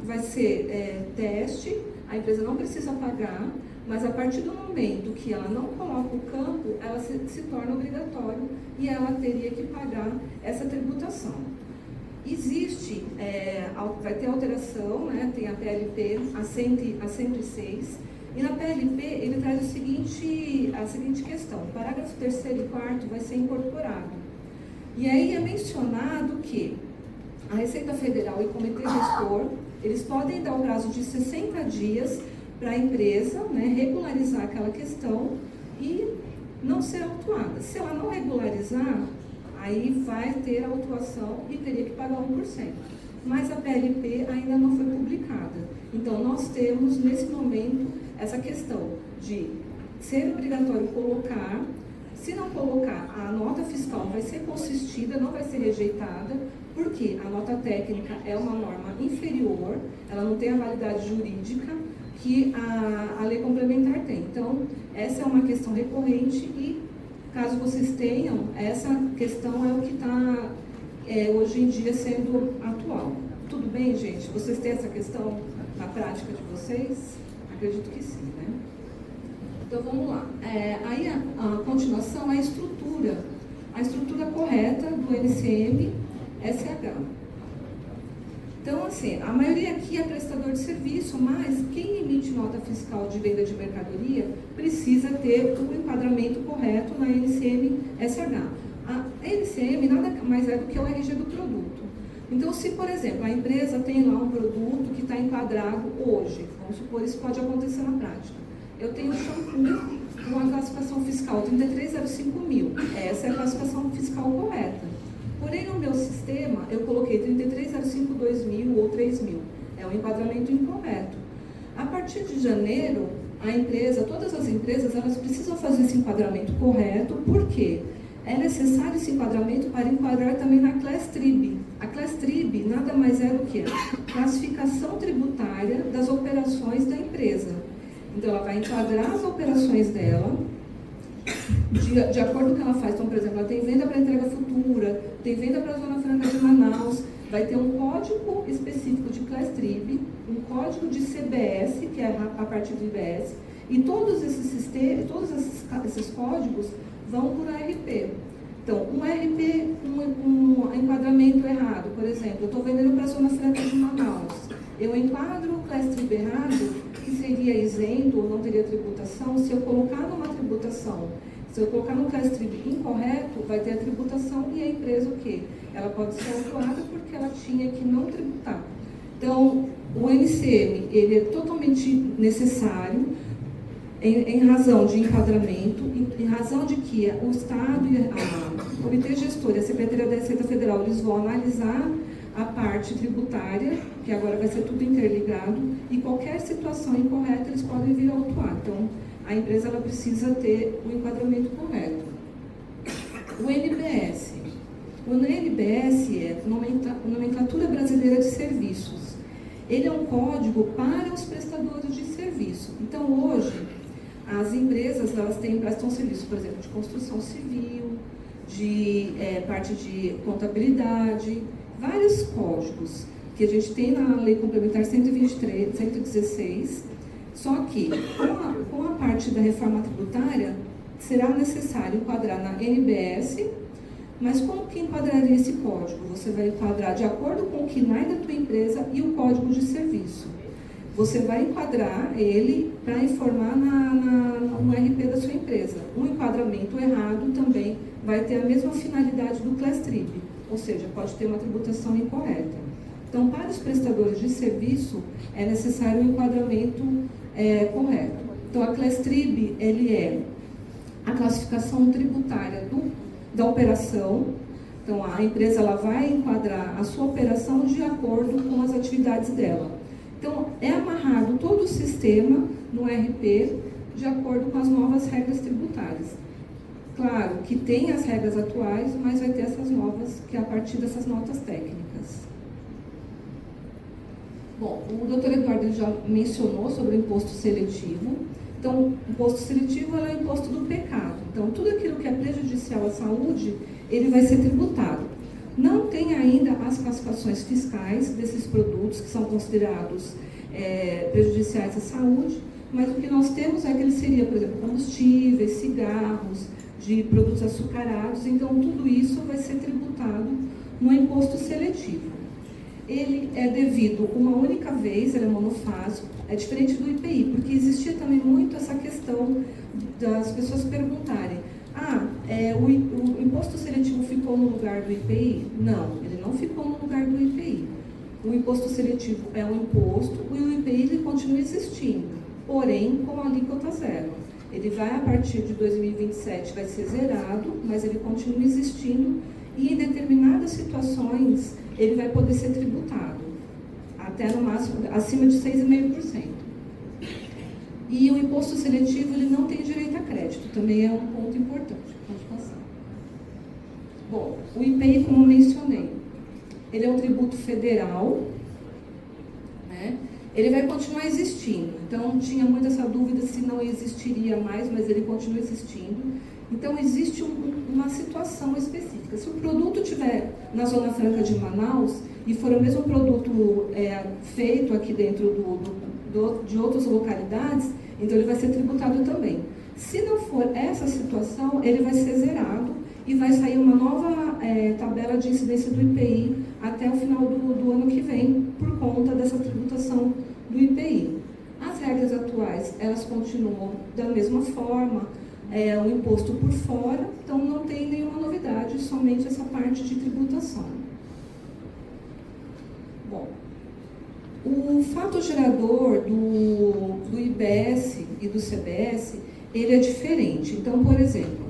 S4: vai ser teste, a empresa não precisa pagar, mas a partir do momento que ela não coloca o campo, ela se torna obrigatório e ela teria que pagar essa tributação. Existe, vai ter alteração, né? Tem a PLP, a 106, e na PLP ele traz a seguinte questão, o parágrafo 3º e 4º vai ser incorporado. E aí é mencionado que a Receita Federal e o Comitê Gestor, eles podem dar o prazo de 60 dias para a empresa, né, regularizar aquela questão e não ser autuada. Se ela não regularizar, aí vai ter a autuação e teria que pagar 1%. Mas a PLP ainda não foi publicada. Então, nós temos, nesse momento, essa questão de ser obrigatório colocar. Se não colocar, a nota fiscal vai ser consistida, não vai ser rejeitada, Porque a nota técnica é uma norma inferior, ela não tem a validade jurídica que a lei complementar tem. Então, essa é uma questão recorrente e, caso vocês tenham, essa questão é o que está hoje em dia sendo atual. Tudo bem, gente? Vocês têm essa questão na prática de vocês? Acredito que sim, né? Então, vamos lá. Aí, a continuação é a estrutura correta do NCM-SH. Então, assim, a maioria aqui é prestador de serviço, mas quem emite nota fiscal de venda de mercadoria precisa ter o enquadramento correto na NCM-SH. A NCM nada mais é do que o RG do produto. Então, se, por exemplo, a empresa tem lá um produto que está enquadrado hoje, vamos supor, isso pode acontecer na prática. Eu tenho um shampoo com a classificação fiscal 3305.000. Essa é a classificação fiscal correta. Porém, no meu sistema, eu coloquei 3305.2000 ou 3.000. É um enquadramento incorreto. A partir de janeiro, a empresa, todas as empresas, elas precisam fazer esse enquadramento correto. Por quê? É necessário esse enquadramento para enquadrar também na Class Trib. A Class Trib nada mais é do que a classificação tributária das operações da empresa. Então, ela vai enquadrar as operações dela de acordo com o que ela faz. Então, por exemplo, ela tem venda para entrega futura, tem venda para a Zona Franca de Manaus, vai ter um código específico de Class Trib, um código de CBS, que é a partir do IBS, e todos esses sistemas, todos esses códigos vão por ARP. Então, um ARP, um enquadramento errado, por exemplo, eu estou vendendo para a Zona Franca de Manaus, eu enquadro o Class Trib errado, que seria isento ou não teria tributação. Se eu colocar numa tributação, se eu colocar no Class Trib incorreto, vai ter a tributação e a empresa o quê? Ela pode ser autuada porque ela tinha que não tributar. Então, o NCM, ele é totalmente necessário em razão de enquadramento, em razão de que o Estado e o Comitê Gestor e a Secretaria da Receita Federal, eles vão analisar a parte tributária, que agora vai ser tudo interligado, e qualquer situação incorreta eles podem vir a autuar. Então, a empresa ela precisa ter o enquadramento correto. O NBS. O NBS é Nomenclatura Brasileira de Serviços. Ele é um código para os prestadores de serviço. Então, hoje, as empresas elas prestam serviço, por exemplo, de construção civil, de parte de contabilidade, vários códigos que a gente tem na Lei Complementar 116, só que com a parte da reforma tributária, será necessário enquadrar na NBS, mas como que enquadraria esse código? Você vai enquadrar de acordo com o KNAI da tua empresa e o código de serviço. Você vai enquadrar ele para informar no RP da sua empresa. Um enquadramento errado também vai ter a mesma finalidade do Class Trib, ou seja, pode ter uma tributação incorreta. Então, para os prestadores de serviço, é necessário um enquadramento correto. Então, a Class Trib, ele é a classificação tributária da operação. Então, a empresa ela vai enquadrar a sua operação de acordo com as atividades dela. Então, é amarrado todo o sistema no RP de acordo com as novas regras tributárias. Claro que tem as regras atuais, mas vai ter essas novas, que é a partir dessas notas técnicas. Bom, o doutor Eduardo já mencionou sobre o imposto seletivo. Então, o imposto seletivo é o imposto do pecado. Então, tudo aquilo que é prejudicial à saúde, ele vai ser tributado. Não tem ainda as classificações fiscais desses produtos que são considerados prejudiciais à saúde, mas o que nós temos é que ele seria, por exemplo, combustíveis, cigarros, de produtos açucarados. Então, tudo isso vai ser tributado no imposto seletivo. Ele é devido uma única vez, ele é monofásico, é diferente do IPI, porque existia também muito essa questão das pessoas perguntarem: o imposto seletivo ficou no lugar do IPI? Não, ele não ficou no lugar do IPI. O imposto seletivo é um imposto e o IPI ele continua existindo, porém com alíquota zero. Ele vai, a partir de 2027, vai ser zerado, mas ele continua existindo e em determinadas situações ele vai poder ser tributado, até no máximo, acima de 6,5%. E o imposto seletivo, ele não tem direito a crédito, também é um ponto importante. Pode passar. Bom, o IPI, como eu mencionei, ele é um tributo federal, né? Ele vai continuar existindo. Então, tinha muito essa dúvida se não existiria mais, mas ele continua existindo. Então, existe uma situação específica. Se o produto estiver na Zona Franca de Manaus e for o mesmo produto feito aqui dentro de outras localidades, então ele vai ser tributado também. Se não for essa situação, ele vai ser zerado e vai sair uma nova tabela de incidência do IPI até o final do ano que vem, por conta dessa tributação do IPI. As regras atuais, elas continuam da mesma forma, o imposto por fora, então não tem nenhuma novidade, somente essa parte de tributação. Bom, o fato gerador do IBS e do CBS, ele é diferente. Então, por exemplo,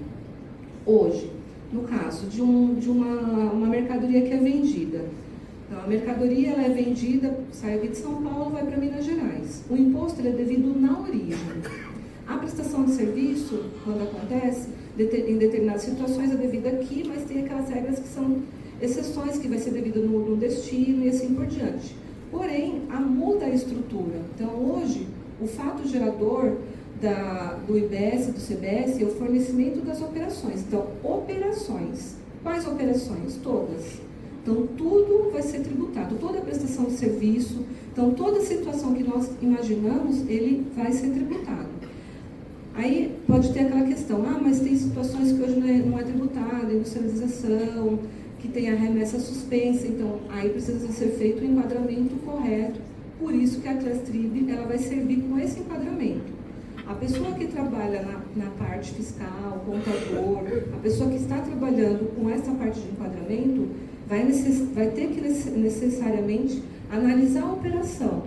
S4: hoje, no caso de uma mercadoria que é vendida, então, a mercadoria ela é vendida, sai aqui de São Paulo, vai para Minas Gerais. O imposto ele é devido na origem. A prestação de serviço, quando acontece, em determinadas situações é devida aqui, mas tem aquelas regras que são exceções, que vai ser devido no destino e assim por diante. Porém, muda a estrutura. Então, hoje, o fato gerador do IBS e do CBS é o fornecimento das operações. Então, operações. Quais operações? Todas. Então, tudo vai ser tributado, toda a prestação de serviço, então, toda a situação que nós imaginamos, ele vai ser tributado. Aí, pode ter aquela questão, mas tem situações que hoje não é tributada, industrialização, que tem a remessa suspensa, então, aí precisa ser feito o enquadramento correto, por isso que a Class Trib, ela vai servir com esse enquadramento. A pessoa que trabalha na parte fiscal, contador, a pessoa que está trabalhando com essa parte de enquadramento, vai ter que necessariamente analisar a operação.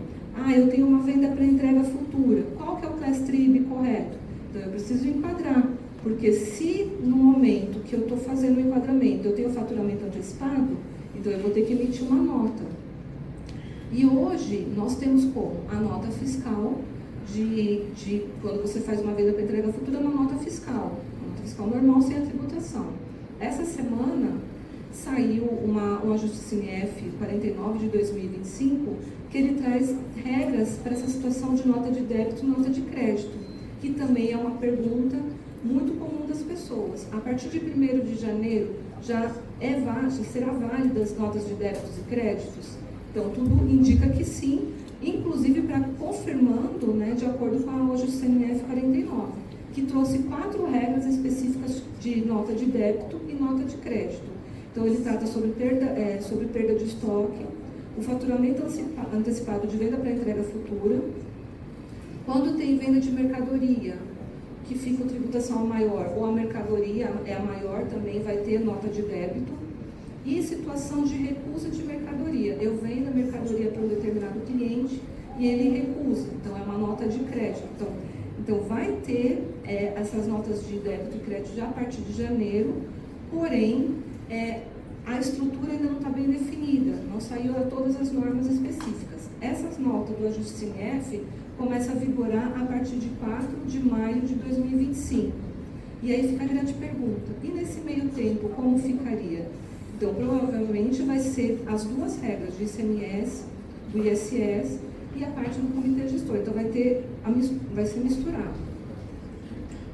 S4: Eu tenho uma venda para entrega futura. Qual que é o Class Trib correto? Então, eu preciso enquadrar. Porque se no momento que eu estou fazendo o enquadramento, eu tenho faturamento antecipado, então eu vou ter que emitir uma nota. E hoje, nós temos como? A nota fiscal quando você faz uma venda para entrega futura, é uma nota fiscal normal, sem a tributação. Essa semana, saiu um ajuste CNF 49 de 2025, que ele traz regras para essa situação de nota de débito e nota de crédito, que também é uma pergunta muito comum das pessoas. A partir de 1º de janeiro, já será válida as notas de débitos e créditos? Então, tudo indica que sim, inclusive confirmando, de acordo com o ajuste CNF 49, que trouxe 4 regras específicas de nota de débito e nota de crédito. Então, ele trata sobre perda de estoque, o faturamento antecipado de venda para entrega futura, quando tem venda de mercadoria, que fica a tributação maior, ou a mercadoria é a maior, também vai ter nota de débito, e situação de recusa de mercadoria. Eu vendo a mercadoria para um determinado cliente e ele recusa, então é uma nota de crédito. Então vai ter essas notas de débito e crédito já a partir de janeiro, porém, a estrutura ainda não está bem definida, não saiu todas as normas específicas. Essas notas do ajuste CNF começam a vigorar a partir de 4 de maio de 2025. E aí fica a grande pergunta, e nesse meio tempo, como ficaria? Então, provavelmente vai ser as 2 regras de ICMS, do ISS e a parte do comitê gestor. Então, vai ser misturado.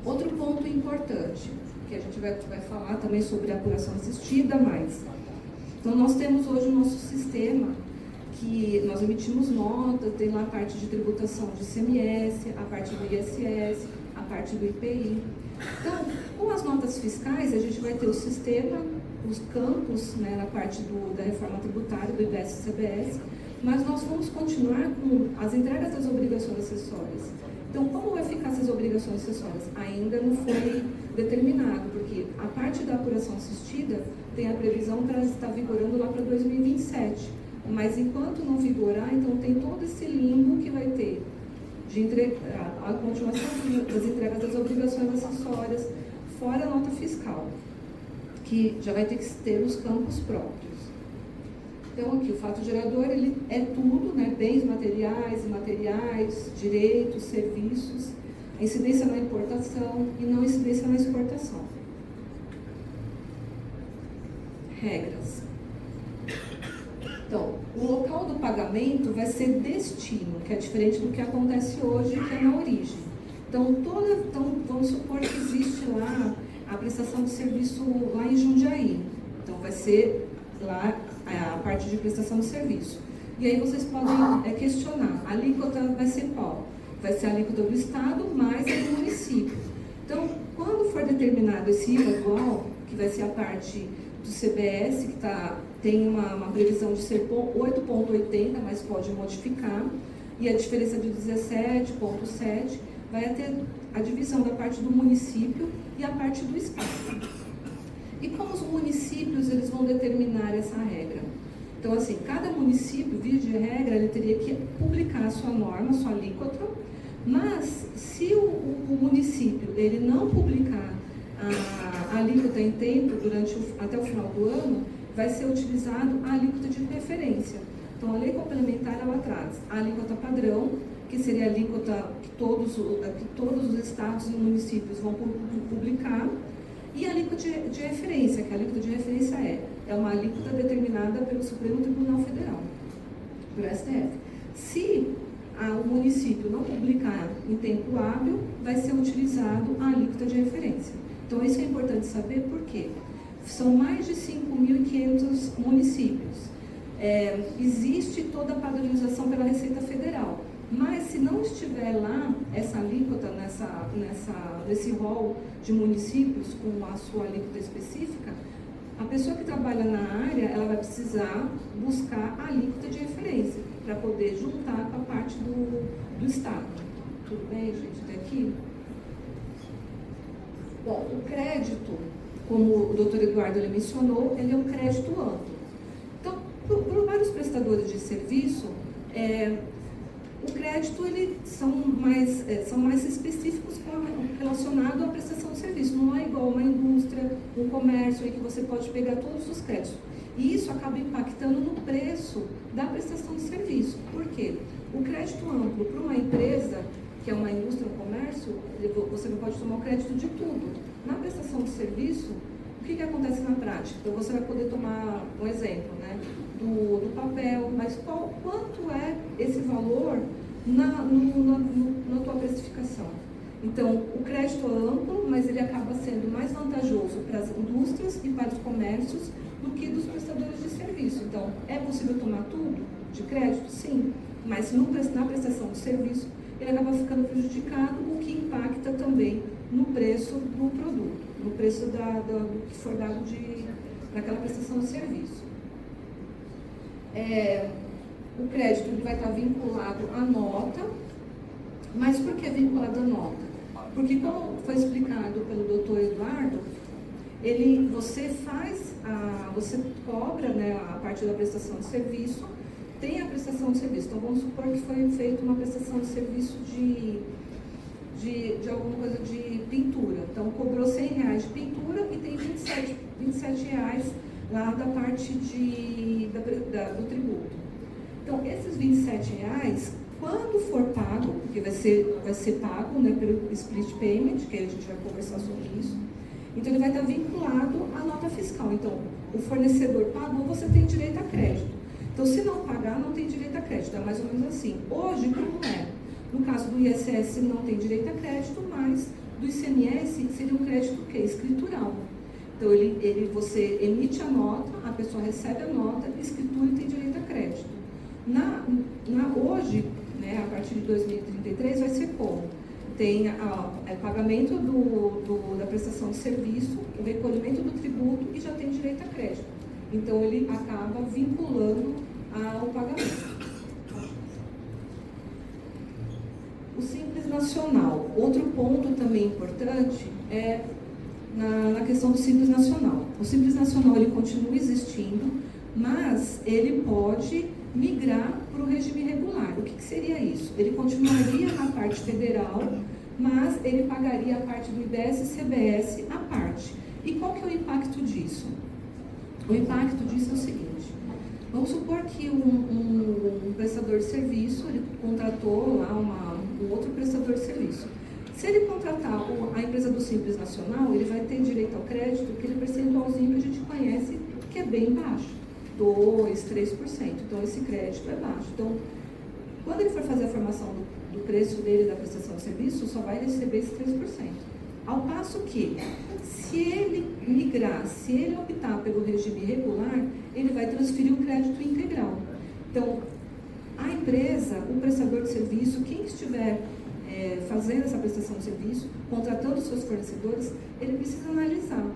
S4: Outro ponto importante, que a gente vai falar também sobre a apuração assistida, Então, nós temos hoje o nosso sistema, que nós emitimos nota, tem lá a parte de tributação de ICMS, a parte do ISS, a parte do IPI. Então, com as notas fiscais, a gente vai ter o sistema, os campos, na parte da reforma tributária, do IBS e CBS, mas nós vamos continuar com as entregas das obrigações acessórias. Então, como vai ficar essas obrigações acessórias? Ainda não foi determinado, porque a parte da apuração assistida tem a previsão para estar vigorando lá para 2027. Mas enquanto não vigorar, então tem todo esse limbo que vai ter a continuação das entregas das obrigações acessórias, fora a nota fiscal, que já vai ter que ter os campos próprios. Então, aqui, o fato gerador, ele é tudo, bens materiais, imateriais, direitos, serviços, a incidência na importação e não incidência na exportação. Então, o local do pagamento vai ser destino, que é diferente do que acontece hoje, que é na origem. Então, vamos supor que existe lá a prestação de serviço lá em Jundiaí. Então, vai ser lá a parte de prestação de serviço. E aí vocês podem questionar, a alíquota vai ser qual? Vai ser a alíquota do Estado mais a do município. Então, quando for determinado esse IVA dual, que vai ser a parte do CBS, que tem uma previsão de ser 8,80, mas pode modificar, e a diferença de 17,7, vai ter a divisão da parte do município e a parte do Estado. E como os municípios eles vão determinar essa regra? Então, assim, cada município, via de regra, ele teria que publicar a sua norma, a sua alíquota, mas se o município ele não publicar a alíquota em tempo até o final do ano, vai ser utilizado a alíquota de referência. Então, a lei complementar, ela traz a alíquota padrão, que seria a alíquota que todos os estados e municípios vão publicar, e a alíquota de referência, que a alíquota de referência é uma alíquota determinada pelo Supremo Tribunal Federal, pelo STF. Se o município não publicar em tempo hábil, vai ser utilizado a alíquota de referência. Então, isso é importante saber porque são mais de 5.500 municípios. Existe toda a padronização pela Receita Federal, mas se não estiver lá essa alíquota nesse rol de municípios com a sua alíquota específica, a pessoa que trabalha na área, ela vai precisar buscar a alíquota de referência para poder juntar com a parte do Estado. Tudo bem, gente, até aqui? Bom, o crédito, como o doutor Eduardo ele mencionou, ele é um crédito amplo. Então, por vários prestadores de serviço, o crédito eles são mais específicos relacionados à prestação de serviço. Não é igual uma indústria, um comércio, em que você pode pegar todos os créditos. E isso acaba impactando no preço da prestação de serviço. Por quê? O crédito amplo para uma empresa, que é uma indústria, um comércio, você não pode tomar o crédito de tudo. Na prestação de serviço, o que acontece na prática? Então, você vai poder tomar um exemplo, né, do papel, mas quanto é esse valor na tua precificação? Então, o crédito é amplo, mas ele acaba sendo mais vantajoso para as indústrias e para os comércios do que dos prestadores de serviço. Então, é possível tomar tudo de crédito? Sim, mas na prestação de serviço, ele acaba ficando prejudicado, o que impacta também no preço do produto, no preço do que for dado naquela prestação de serviço. O crédito ele vai estar vinculado à nota, mas por que vinculado à nota? Porque, como foi explicado pelo doutor Eduardo, você cobra, né, a parte da prestação de serviço, tem a prestação de serviço. Então, vamos supor que foi feita uma prestação de serviço de alguma coisa de pintura. Então, cobrou R$100 de pintura e tem R$27 lá da parte do tributo. Então, esses R$27, quando for pago, porque vai ser pago, né, pelo split payment, que a gente vai conversar sobre isso, então ele vai estar vinculado à nota fiscal. Então, o fornecedor pagou, você tem direito a crédito. Então, se não pagar, não tem direito a crédito. É mais ou menos assim. Hoje, como é? No caso do ISS, não tem direito a crédito, mas do ICMS seria um crédito o quê? Escritural. Então, você emite a nota, a pessoa recebe a nota, escritura e tem direito a crédito. Hoje, né, a partir de 2033, vai ser como? Tem pagamento da prestação de serviço, o recolhimento do tributo e já tem direito a crédito. Então, ele acaba vinculando ao pagamento. O Simples Nacional. Outro ponto também importante é na questão do Simples Nacional. O Simples Nacional ele continua existindo, mas ele pode migrar para o regime regular. O que seria isso? Ele continuaria na parte federal, mas ele pagaria a parte do IBS e CBS à parte. E qual que é o impacto disso? O impacto disso é o seguinte: vamos supor que um prestador de serviço, ele contratou lá um outro prestador de serviço. Se ele contratar a empresa do Simples Nacional, ele vai ter direito ao crédito, aquele percentualzinho que a gente conhece, que é bem baixo. 2%, 3%. Então, esse crédito é baixo. Então, quando ele for fazer a formação do preço dele da prestação de serviço, só vai receber esse 3%. Ao passo que, se ele migrar, se ele optar pelo regime regular, ele vai transferir o crédito integral. Então, a empresa, o prestador de serviço, quem estiver fazendo essa prestação de serviço, contratando os seus fornecedores, ele precisa analisar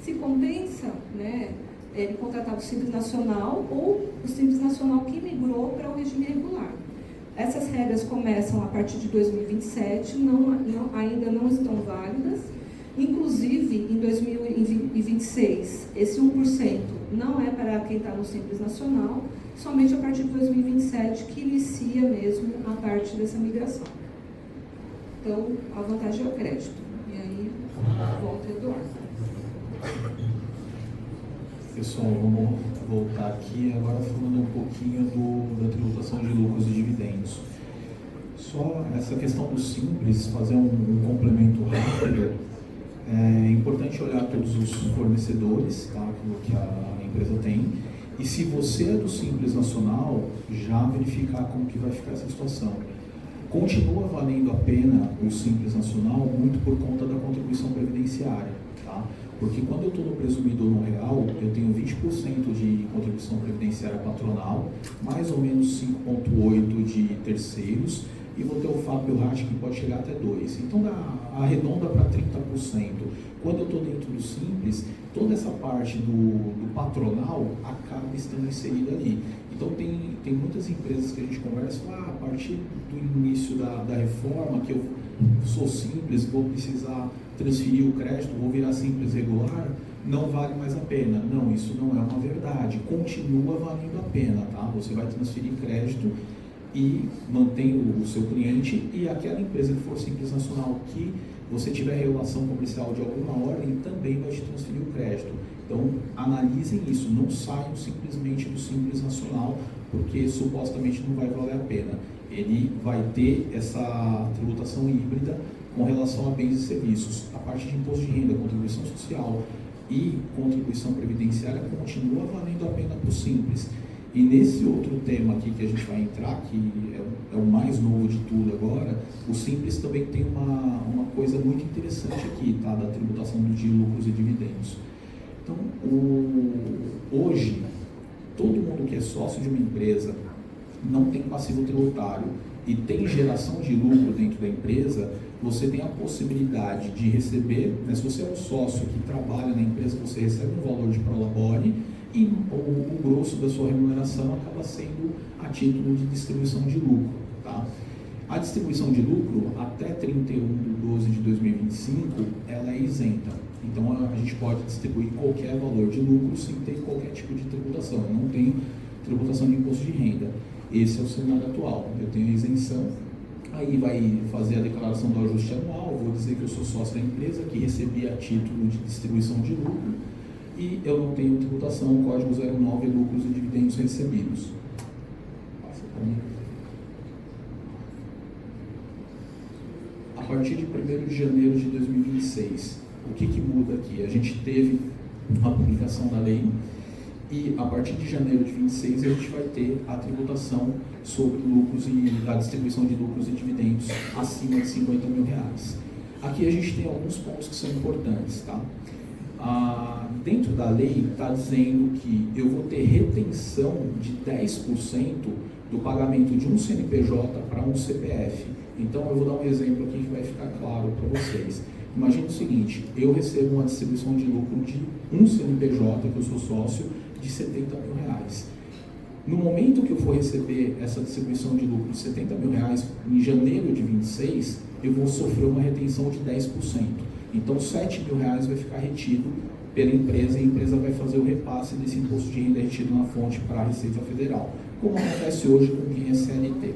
S4: se compensa, né, ele contratar o Simples Nacional ou o Simples Nacional que migrou para o regime regular. Essas regras começam a partir de 2027, ainda não estão válidas. Inclusive, em 2026, esse 1% não é para quem está no Simples Nacional, somente a partir de 2027 que inicia mesmo a parte dessa migração. Então, a vantagem é o crédito. E aí, volta Eduardo.
S3: Pessoal, vamos voltar aqui agora falando um pouquinho da tributação de lucros e dividendos. Só essa questão do Simples, fazer um complemento rápido. É importante olhar todos os fornecedores, tá, que a empresa tem, e se você é do Simples Nacional, já verificar como que vai ficar essa situação. Continua valendo a pena o Simples Nacional muito por conta da contribuição previdenciária, tá? Porque quando eu estou no presumido ou no real, eu tenho 20% de contribuição previdenciária patronal, mais ou menos 5,8% de terceiros, e vou ter o FAP e o RAT que pode chegar até 2%. Então, arredonda para 30%. Quando eu estou dentro do Simples, toda essa parte do patronal acaba estando inserida ali. Então, tem muitas empresas que a gente conversa, a partir do início da reforma, que eu sou Simples, vou precisar transferir o crédito, vou virar Simples regular, não vale mais a pena. Não, isso não é uma verdade. Continua valendo a pena, tá? Você vai transferir crédito e mantém o seu cliente, e aquela empresa que for Simples Nacional que você tiver relação comercial de alguma ordem também vai te transferir o crédito. Então, analisem isso, não saiam simplesmente do Simples Nacional, porque supostamente não vai valer a pena. Ele vai ter essa tributação híbrida com relação a bens e serviços. A parte de imposto de renda, contribuição social e contribuição previdenciária continua valendo a pena para o Simples. E nesse outro tema aqui que a gente vai entrar, que é o mais novo de tudo agora, o Simples também tem uma coisa muito interessante aqui, tá? Da tributação de lucros e dividendos. Então, hoje, todo mundo que é sócio de uma empresa não tem passivo tributário e tem geração de lucro dentro da empresa, você tem a possibilidade de receber, né, se você é um sócio que trabalha na empresa, você recebe um valor de prolabore, e o grosso da sua remuneração acaba sendo a título de distribuição de lucro, tá? A distribuição de lucro, até 31/12/2025, ela é isenta. Então, a gente pode distribuir qualquer valor de lucro sem ter qualquer tipo de tributação. Eu não tenho tributação de imposto de renda. Esse é o cenário atual. Eu tenho isenção, aí vai fazer a declaração do ajuste anual, vou dizer que eu sou sócio da empresa, que recebi a título de distribuição de lucro, e eu não tenho tributação, código 09, lucros e dividendos recebidos. Passa para mim. A partir de 1º de janeiro de 2026, o que muda aqui? A gente teve a publicação da lei e a partir de janeiro de 2026 a gente vai ter a tributação sobre lucros e a distribuição de lucros e dividendos acima de R$50 mil. Aqui a gente tem alguns pontos que são importantes, tá? Dentro da lei está dizendo que eu vou ter retenção de 10% do pagamento de um CNPJ para um CPF. Então eu vou dar um exemplo aqui que vai ficar claro para vocês. Imagina o seguinte, eu recebo uma distribuição de lucro de um CNPJ, que eu sou sócio, de R$70 mil. No momento que eu for receber essa distribuição de lucro de R$70 mil em janeiro de 26, eu vou sofrer uma retenção de 10%. Então, R$7 mil vai ficar retido pela empresa e a empresa vai fazer o repasse desse imposto de renda retido na fonte para a Receita Federal, como acontece hoje com quem é CLT.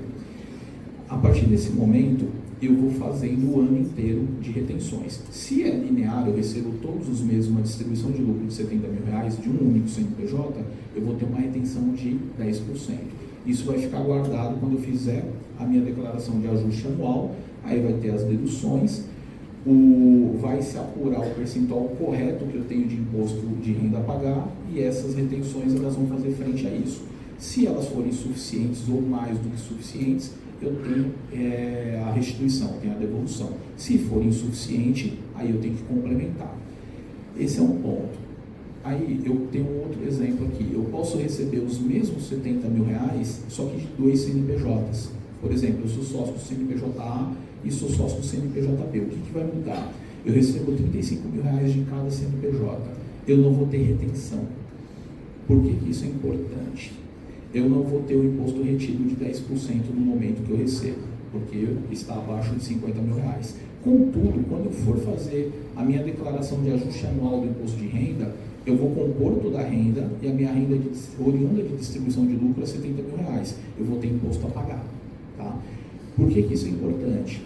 S3: A partir desse momento, eu vou fazendo o ano inteiro de retenções. Se é linear, eu recebo todos os meses uma distribuição de lucro de R$70 mil de um único CNPJ, eu vou ter uma retenção de 10%. Isso vai ficar guardado quando eu fizer a minha declaração de ajuste anual, aí vai ter as deduções. vai se apurar o percentual correto que eu tenho de imposto de renda a pagar e essas retenções elas vão fazer frente a isso. Se elas forem suficientes ou mais do que suficientes, eu tenho a restituição, tenho a devolução. Se for insuficiente, aí eu tenho que complementar. Esse é um ponto. Aí eu tenho um outro exemplo aqui. Eu posso receber os mesmos R$70 mil, só que de 2 CNPJs. Por exemplo, eu sou sócio do CNPJ-A e sou sócio do CNPJ-B. O que vai mudar? Eu recebo R$35 mil de cada CNPJ. Eu não vou ter retenção. Por que isso é importante? Eu não vou ter o imposto retido de 10% no momento que eu recebo, porque está abaixo de R$50 mil. Contudo, quando eu for fazer a minha declaração de ajuste anual do imposto de renda, eu vou compor toda a renda e a minha renda oriunda de distribuição de lucro é R$70 mil. Eu vou ter imposto a pagar. Tá? Por que isso é importante?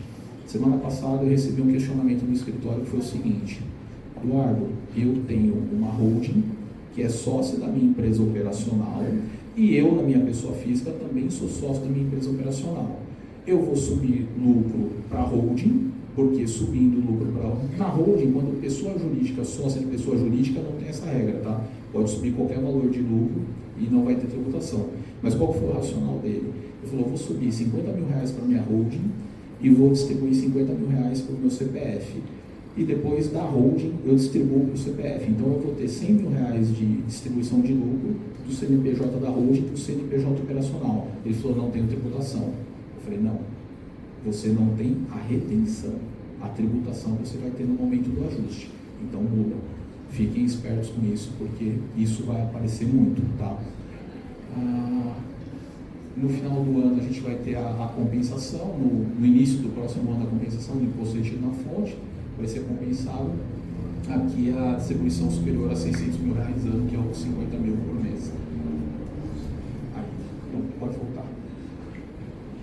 S3: Semana passada eu recebi um questionamento no escritório que foi o seguinte: Eduardo, eu tenho uma holding que é sócia da minha empresa operacional e eu, na minha pessoa física, também sou sócio da minha empresa operacional. Eu vou subir lucro para a holding, porque subindo lucro na holding, quando pessoa jurídica, sócia de pessoa jurídica, não tem essa regra, tá? Pode subir qualquer valor de lucro e não vai ter tributação. Mas qual foi o racional dele? Ele falou, vou subir R$50 mil para minha holding e vou distribuir R$50 mil para o meu CPF. E depois da holding eu distribuo para o CPF. Então eu vou ter R$100 mil de distribuição de lucro do CNPJ da holding para o CNPJ operacional. Ele falou, não tenho tributação. Eu falei, não, você não tem a retenção. A tributação você vai ter no momento do ajuste. Então muda. Fiquem espertos com isso, porque isso vai aparecer muito, tá? No final do ano a gente vai ter a compensação, no início do próximo ano a compensação do imposto retido na fonte, vai ser compensado aqui a distribuição superior a R$600 mil ano, que é os 50 mil por mês. Aí, então, pode voltar.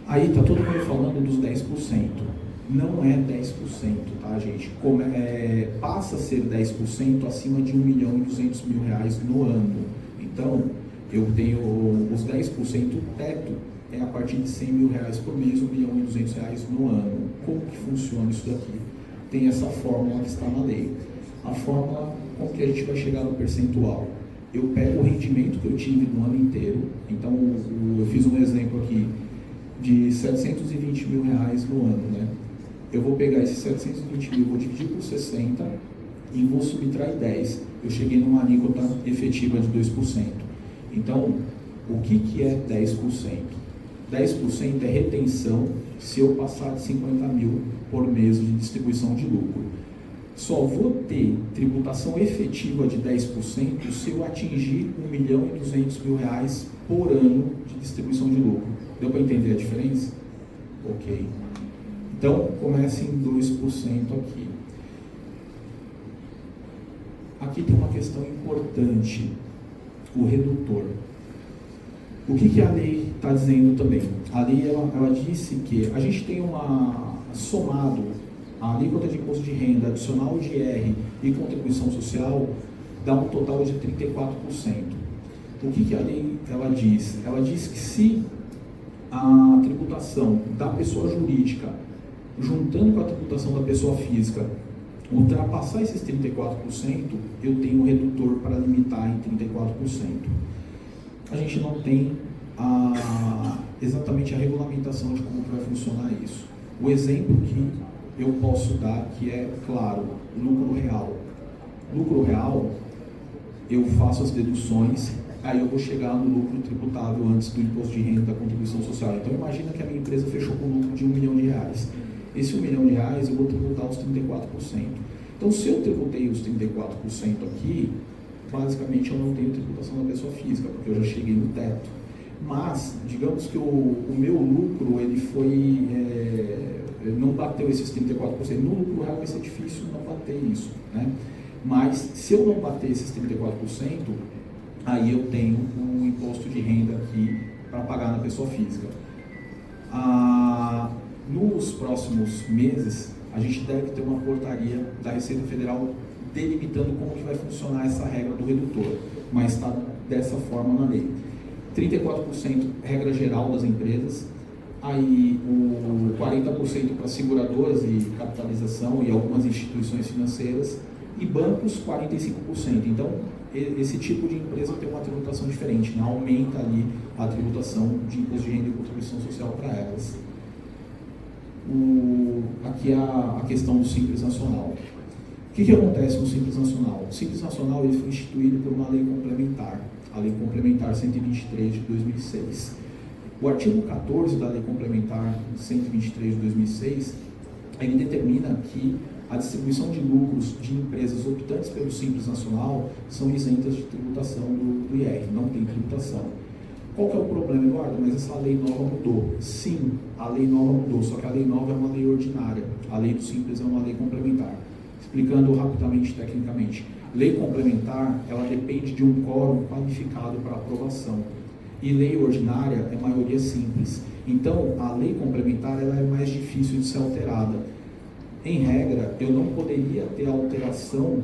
S3: Aí está todo mundo falando dos 10%. Não é 10%, tá, gente? Passa a ser 10% acima de R$1.200.000 no ano. Então, eu tenho os 10%, o teto é a partir de R$100 mil por mês, R$1.200.000 no ano. Como que funciona isso daqui? Tem essa fórmula que está na lei. A fórmula, como que a gente vai chegar no percentual? Eu pego o rendimento que eu tive no ano inteiro, então eu fiz um exemplo aqui de R$720 mil no ano, né? Eu vou pegar esses 720 mil, vou dividir por 60 e vou subtrair 10. Eu cheguei numa alíquota efetiva de 2%. Então, o que é 10%? 10% é retenção se eu passar de 50 mil por mês de distribuição de lucro. Só vou ter tributação efetiva de 10% se eu atingir R$1.200.000 por ano de distribuição de lucro. Deu para entender a diferença? Ok. Então, comece em 2% aqui. Aqui tem uma questão importante, o redutor. O que a lei está dizendo também? A lei ela disse que a gente tem somado a alíquota de imposto de renda, adicional de IR e contribuição social, dá um total de 34%. O que a lei ela diz? Ela diz que se a tributação da pessoa jurídica, juntando com a tributação da pessoa física, ultrapassar esses 34%, eu tenho um redutor para limitar em 34%. A gente não tem exatamente a regulamentação de como vai funcionar isso. O exemplo que eu posso dar, que é, claro, lucro real. Lucro real, eu faço as deduções, aí eu vou chegar no lucro tributável antes do imposto de renda da contribuição social. Então, imagina que a minha empresa fechou com lucro de R$1 milhão. Esse R$1 milhão eu vou tributar os 34%. Então, se eu tributei os 34% aqui, basicamente eu não tenho tributação da pessoa física, porque eu já cheguei no teto. Mas, digamos que o meu lucro, ele foi, não bateu esses 34%. No lucro real vai ser difícil não bater isso, né? Mas, se eu não bater esses 34%, aí eu tenho um imposto de renda aqui para pagar na pessoa física. Nos próximos meses, a gente deve ter uma portaria da Receita Federal delimitando como que vai funcionar essa regra do redutor, mas está dessa forma na lei. 34% regra geral das empresas, aí o 40% para seguradoras e capitalização e algumas instituições financeiras, e bancos 45%. Então, esse tipo de empresa tem uma tributação diferente, né? Aumenta ali a tributação de imposto de renda e contribuição social para elas. Aqui a questão do Simples Nacional. O que acontece no Simples Nacional? O Simples Nacional ele foi instituído por uma lei complementar, a Lei Complementar 123 de 2006. O artigo 14 da Lei Complementar 123 de 2006, ele determina que a distribuição de lucros de empresas optantes pelo Simples Nacional são isentas de tributação do IR, não tem tributação. Qual que é o problema, Eduardo? Mas essa lei nova mudou. Sim, a lei nova mudou, só que a lei nova é uma lei ordinária, a lei do Simples é uma lei complementar. Explicando rapidamente, tecnicamente, lei complementar, ela depende de um quórum qualificado para aprovação. E lei ordinária é maioria simples. Então, a lei complementar ela é mais difícil de ser alterada. Em regra, eu não poderia ter alteração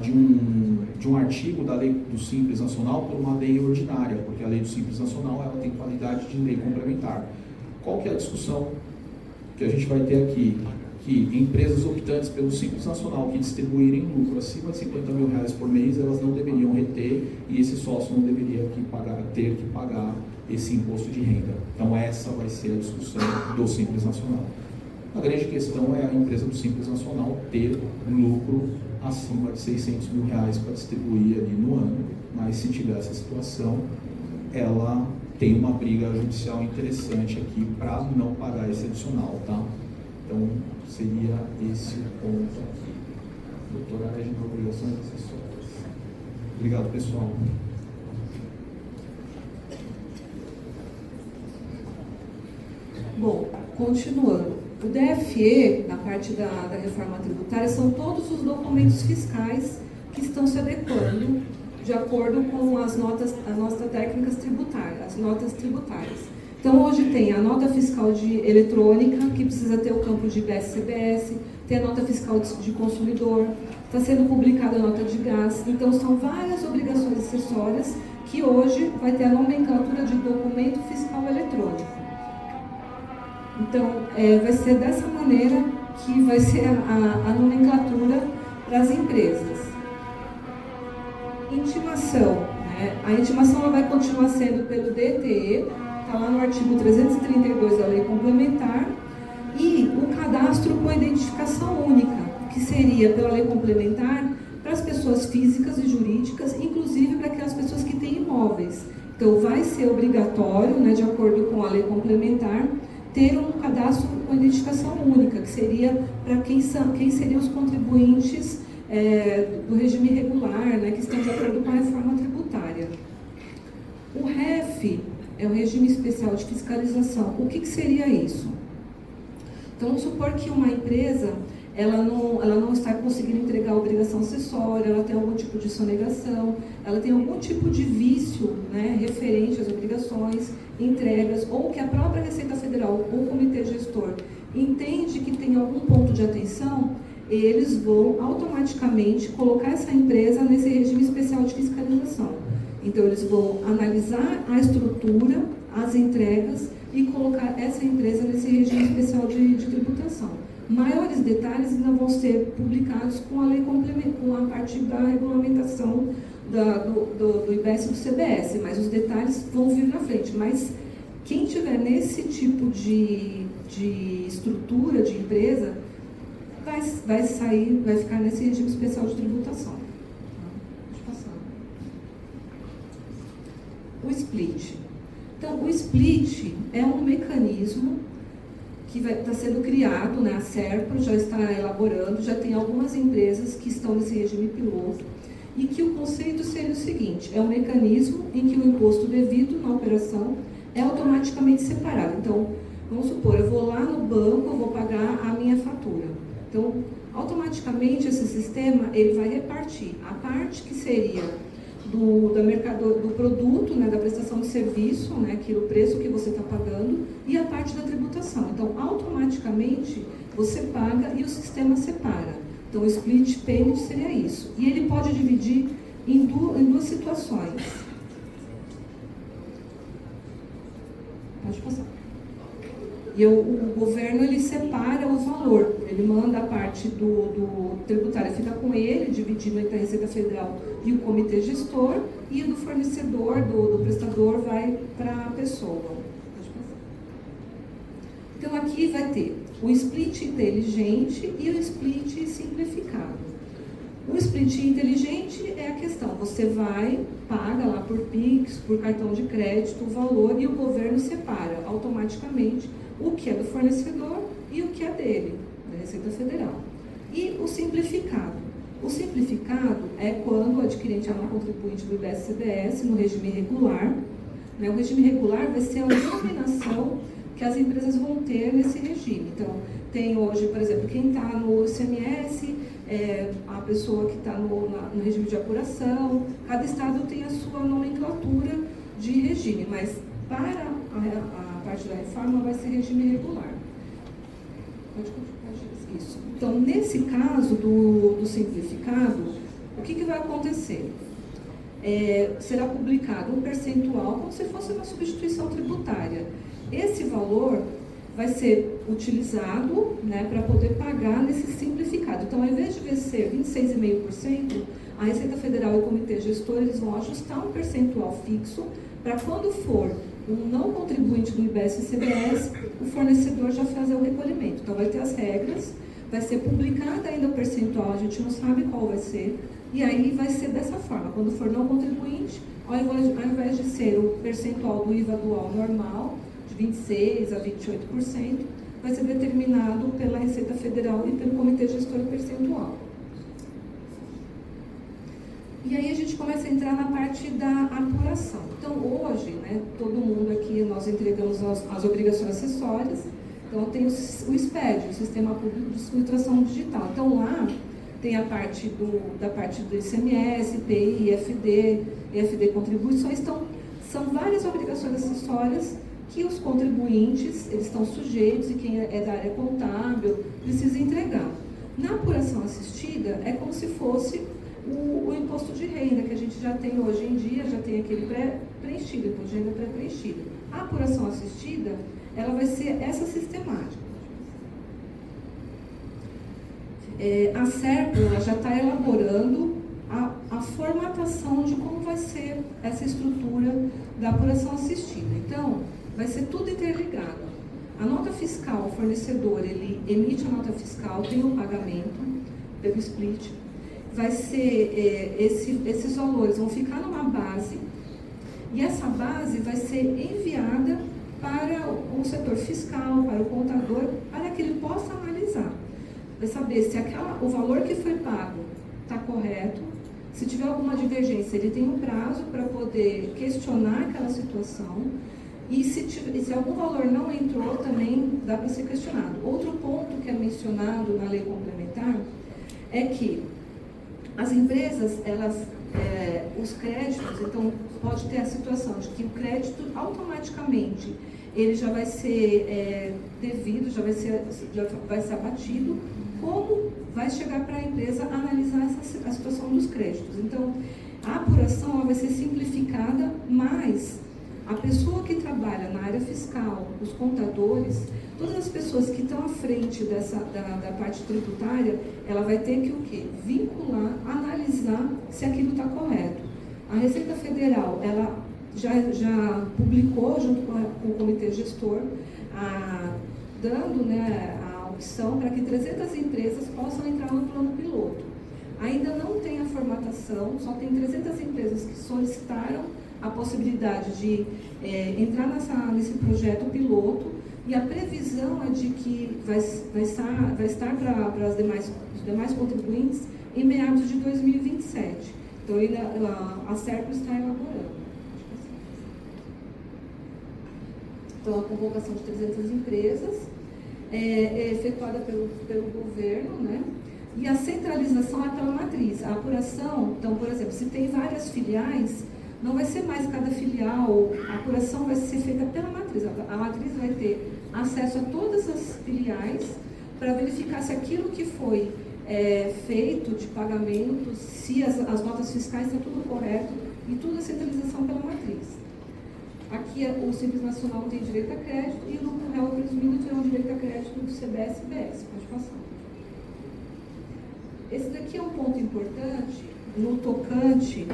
S3: de um artigo da lei do Simples Nacional por uma lei ordinária, porque a lei do Simples Nacional ela tem qualidade de lei complementar. Qual que é a discussão que a gente vai ter aqui? Que empresas optantes pelo Simples Nacional que distribuírem lucro acima de R$50 mil por mês, elas não deveriam reter e esse sócio não deveria ter que pagar esse imposto de renda. Então essa vai ser a discussão do Simples Nacional. A grande questão é a empresa do Simples Nacional ter lucro acima de R$600 mil para distribuir ali no ano, mas se tiver essa situação, ela tem uma briga judicial interessante aqui para não pagar esse adicional, tá? Então, seria esse o ponto aqui. Doutora Regina, obrigações acessórias. Obrigado, pessoal.
S4: Bom, continuando. O DFE, na parte da reforma tributária, são todos os documentos fiscais que estão se adequando de acordo com as notas técnicas tributárias, as notas tributárias. Então, hoje tem a nota fiscal eletrônica, que precisa ter o campo de IBS-CBS, tem a nota fiscal de consumidor, está sendo publicada a nota de gás. Então, são várias obrigações acessórias que hoje vai ter a nomenclatura de documento fiscal eletrônico. Então, vai ser dessa maneira que vai ser a nomenclatura para as empresas. Intimação. Né? A intimação ela vai continuar sendo pelo DTE, está lá no artigo 332 da Lei Complementar, e o cadastro com identificação única, que seria pela Lei Complementar para as pessoas físicas e jurídicas, inclusive para aquelas pessoas que têm imóveis. Então, vai ser obrigatório, né, de acordo com a Lei Complementar, ter um cadastro com identificação única, que seria para quem seriam os contribuintes do regime regular, né, que estão de acordo com a reforma tributária. O REF é o regime especial de fiscalização. O que seria isso? Então, vamos supor que uma empresa ela não está conseguindo entregar a obrigação acessória, ela tem algum tipo de sonegação, ela tem algum tipo de vício, né, referente às obrigações, entregas, ou que a própria Receita Federal ou o Comitê Gestor entende que tem algum ponto de atenção, eles vão automaticamente colocar essa empresa nesse regime especial de fiscalização. Então, eles vão analisar a estrutura, as entregas e colocar essa empresa nesse regime especial de tributação. Maiores detalhes ainda vão ser publicados com a lei complementar, com a parte da regulamentação do IBS e do CBS, mas os detalhes vão vir na frente. Mas quem tiver nesse tipo de estrutura de empresa vai ficar nesse regime especial de tributação. Deixa eu passar. O split. Então, o split é um mecanismo que está sendo criado, né? A SERPRO já está elaborando, já tem algumas empresas que estão nesse regime piloto, e que o conceito seria o seguinte: é um mecanismo em que o imposto devido na operação é automaticamente separado. Então, vamos supor, eu vou lá no banco, eu vou pagar a minha fatura. Então, automaticamente esse sistema ele vai repartir a parte que seria do produto, né, da prestação de serviço, né, que o preço que você está pagando, e a parte da tributação. Então, automaticamente, você paga e o sistema separa. Então, o split payment seria isso. E ele pode dividir em duas situações. Pode passar. E o governo, ele separa o valor, ele manda a parte do tributário, fica com ele, dividindo entre a Receita Federal e o comitê gestor, e o do fornecedor, do prestador, vai para a pessoa. Então aqui vai ter o split inteligente e o split simplificado. O split inteligente é a questão, você vai, paga lá por Pix, por cartão de crédito, o valor, e o governo separa automaticamente o que é do fornecedor e o que é dele, da Receita Federal. E o simplificado. O simplificado é quando o adquirente é um contribuinte do IBS-CBS no regime regular. Né? O regime regular vai ser a denominação que as empresas vão ter nesse regime. Então, tem hoje, por exemplo, quem está no ICMS, a pessoa que está no regime de apuração, cada estado tem a sua nomenclatura de regime, mas para a parte da reforma vai ser regime regular. Pode continuar isso. Então, nesse caso do simplificado, o que vai acontecer? Será publicado um percentual como se fosse uma substituição tributária. Esse valor vai ser utilizado, né, para poder pagar nesse simplificado. Então, ao invés de ser 26,5%, a Receita Federal e o Comitê Gestor eles vão ajustar um percentual fixo para quando for um não contribuinte do IBS-CBS, o fornecedor já fazer o recolhimento. Então, vai ter as regras, vai ser publicado ainda o percentual, a gente não sabe qual vai ser, e aí vai ser dessa forma. Quando for não contribuinte, ao invés de ser o percentual do IVA dual normal, 26% a 28%, vai ser determinado pela Receita Federal e pelo Comitê Gestor percentual. E aí a gente começa a entrar na parte da apuração. Então, hoje, né, todo mundo aqui, nós entregamos as obrigações acessórias, então tem o SPED, o Sistema Público de Subtração Digital. Então, lá tem a parte da parte do ICMS, IPI, EFD Contribuições, então, são várias obrigações acessórias que os contribuintes, eles estão sujeitos, e quem é da área contábil precisa entregar. Na apuração assistida, é como se fosse o imposto de renda, que a gente já tem hoje em dia, já tem aquele pré-preenchido, imposto de renda pré-preenchido. A apuração assistida, ela vai ser essa sistemática. A SERPRO ela já está elaborando a formatação de como vai ser essa estrutura da apuração assistida. Então, vai ser tudo interligado. A nota fiscal, o fornecedor, ele emite a nota fiscal, tem um pagamento pelo split, vai ser, esses valores vão ficar numa base, e essa base vai ser enviada para o setor fiscal, para o contador, para que ele possa analisar. Vai saber se o valor que foi pago está correto, se tiver alguma divergência, ele tem um prazo para poder questionar aquela situação, e se algum valor não entrou, também dá para ser questionado. Outro ponto que é mencionado na lei complementar é que as empresas, os créditos, então pode ter a situação de que o crédito automaticamente ele já vai ser devido, já vai ser abatido, como vai chegar para a empresa analisar a situação dos créditos. Então, a apuração ela vai ser simplificada, mas a pessoa que trabalha na área fiscal, os contadores, todas as pessoas que estão à frente da parte tributária, ela vai ter que o quê? Vincular, analisar se aquilo está correto. A Receita Federal, ela já publicou, junto com o Comitê Gestor, dando, né, a opção para que 300 empresas possam entrar no plano piloto. Ainda não tem a formatação, só tem 300 empresas que solicitaram a possibilidade de entrar nesse projeto piloto, e a previsão é de que vai estar para os demais contribuintes em meados de 2027. Então, a SERPRO está elaborando. Então, a convocação de 300 empresas é efetuada pelo governo, né? E a centralização é pela matriz. A apuração, então, por exemplo, se tem várias filiais, não vai ser mais cada filial, a apuração vai ser feita pela matriz. A matriz vai ter acesso a todas as filiais para verificar se aquilo que foi feito de pagamento, se as notas fiscais estão tudo correto, e tudo a centralização pela matriz. Aqui o Simples Nacional não tem direito a crédito e o lucro real presumido terá direito a crédito do CBS e BS. Pode passar. Esse daqui é um ponto importante no tocante,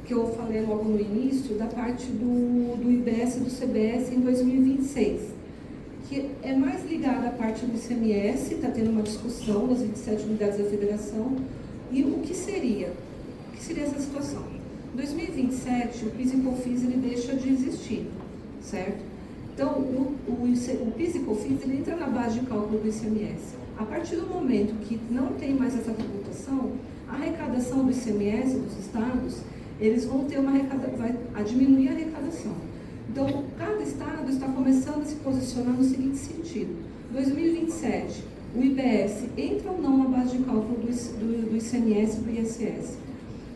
S4: que eu falei logo no início, da parte do IBS e do CBS em 2026, que é mais ligada à parte do ICMS, está tendo uma discussão das 27 unidades da federação, e o que seria essa situação? Em 2027, o PIS e COFINS ele deixa de existir, certo? Então, o PIS e COFINS ele entra na base de cálculo do ICMS. A partir do momento que não tem mais essa tributação, a arrecadação do ICMS dos estados, eles vão ter vai diminuir a arrecadação. Então, cada estado está começando a se posicionar no seguinte sentido. 2027, o IBS entra ou não na base de cálculo do ICMS e do ISS?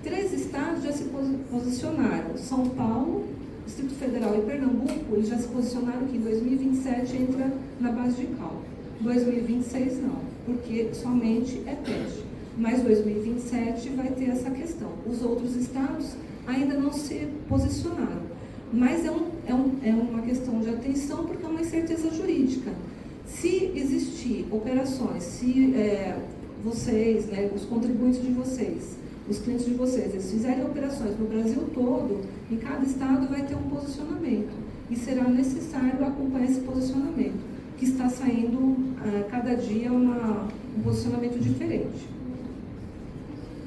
S4: 3 estados já se posicionaram. São Paulo, Distrito Federal e Pernambuco, eles já se posicionaram que em 2027 entra na base de cálculo. 2026 não, porque somente é teste. Mas 2027 vai ter essa questão. Os outros estados ainda não se posicionaram. Mas é uma questão de atenção, porque é uma incerteza jurídica. Se existir operações, se vocês, né, os contribuintes de vocês, os clientes de vocês, eles fizerem operações no Brasil todo, em cada estado vai ter um posicionamento. E será necessário acompanhar esse posicionamento, que está saindo cada dia um posicionamento diferente.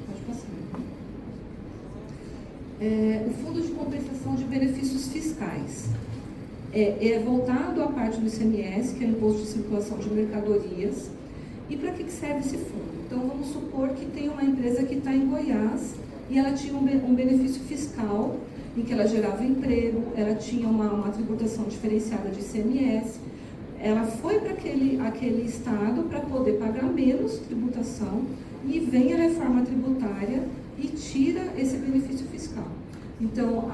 S4: Pode passar. O Fundo de Compensação de Benefícios Fiscais é voltado à parte do ICMS, que é o Imposto de Circulação de Mercadorias. E para que serve esse fundo? Então, vamos supor que tem uma empresa que está em Goiás e ela tinha um benefício fiscal em que ela gerava emprego, ela tinha uma tributação diferenciada de ICMS. Ela foi para aquele estado para poder pagar menos tributação e vem a reforma tributária e tira esse benefício fiscal. Então,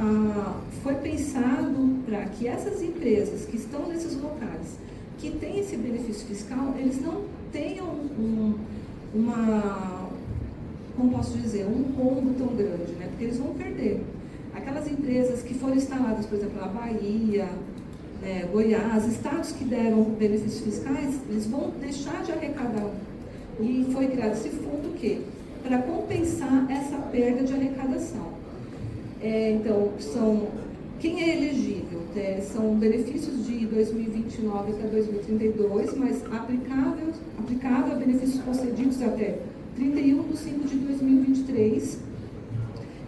S4: foi pensado para que essas empresas que estão nesses locais, que têm esse benefício fiscal, eles não tenham como posso dizer, um rombo tão grande, né? Porque eles vão perder. Aquelas empresas que foram instaladas, por exemplo, na Bahia, Goiás, estados que deram benefícios fiscais, eles vão deixar de arrecadar. E foi criado esse fundo o quê? Para compensar essa perda de arrecadação. Então, quem é elegível? São benefícios de 2029 até 2032, mas aplicável a benefícios concedidos até 31/5/2023.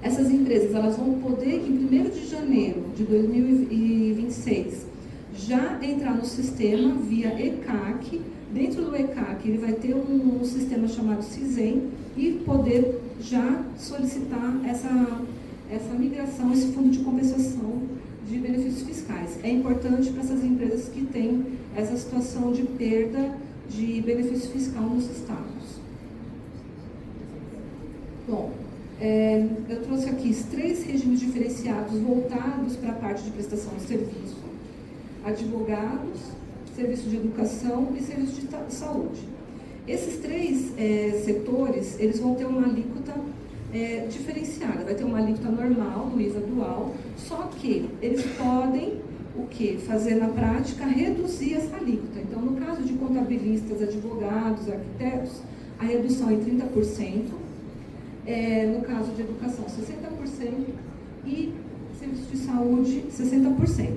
S4: Essas empresas elas vão poder, em 1º de janeiro de 2026, já entrar no sistema via ECAC. Dentro do ECAC, ele vai ter um sistema chamado CISEM e poder já solicitar essa migração, esse fundo de compensação de benefícios fiscais. É importante para essas empresas que têm essa situação de perda de benefício fiscal nos estados. Bom, eu trouxe aqui 3 regimes diferenciados voltados para a parte de prestação de serviço: advogados, serviço de educação e serviço de saúde. Esses 3 setores, eles vão ter uma alíquota diferenciada. Vai ter uma alíquota normal do IVA dual, só que eles podem fazer na prática reduzir essa alíquota. Então, no caso de contabilistas, advogados, arquitetos, a redução é em 30%, no caso de educação 60% e serviço de saúde 60%.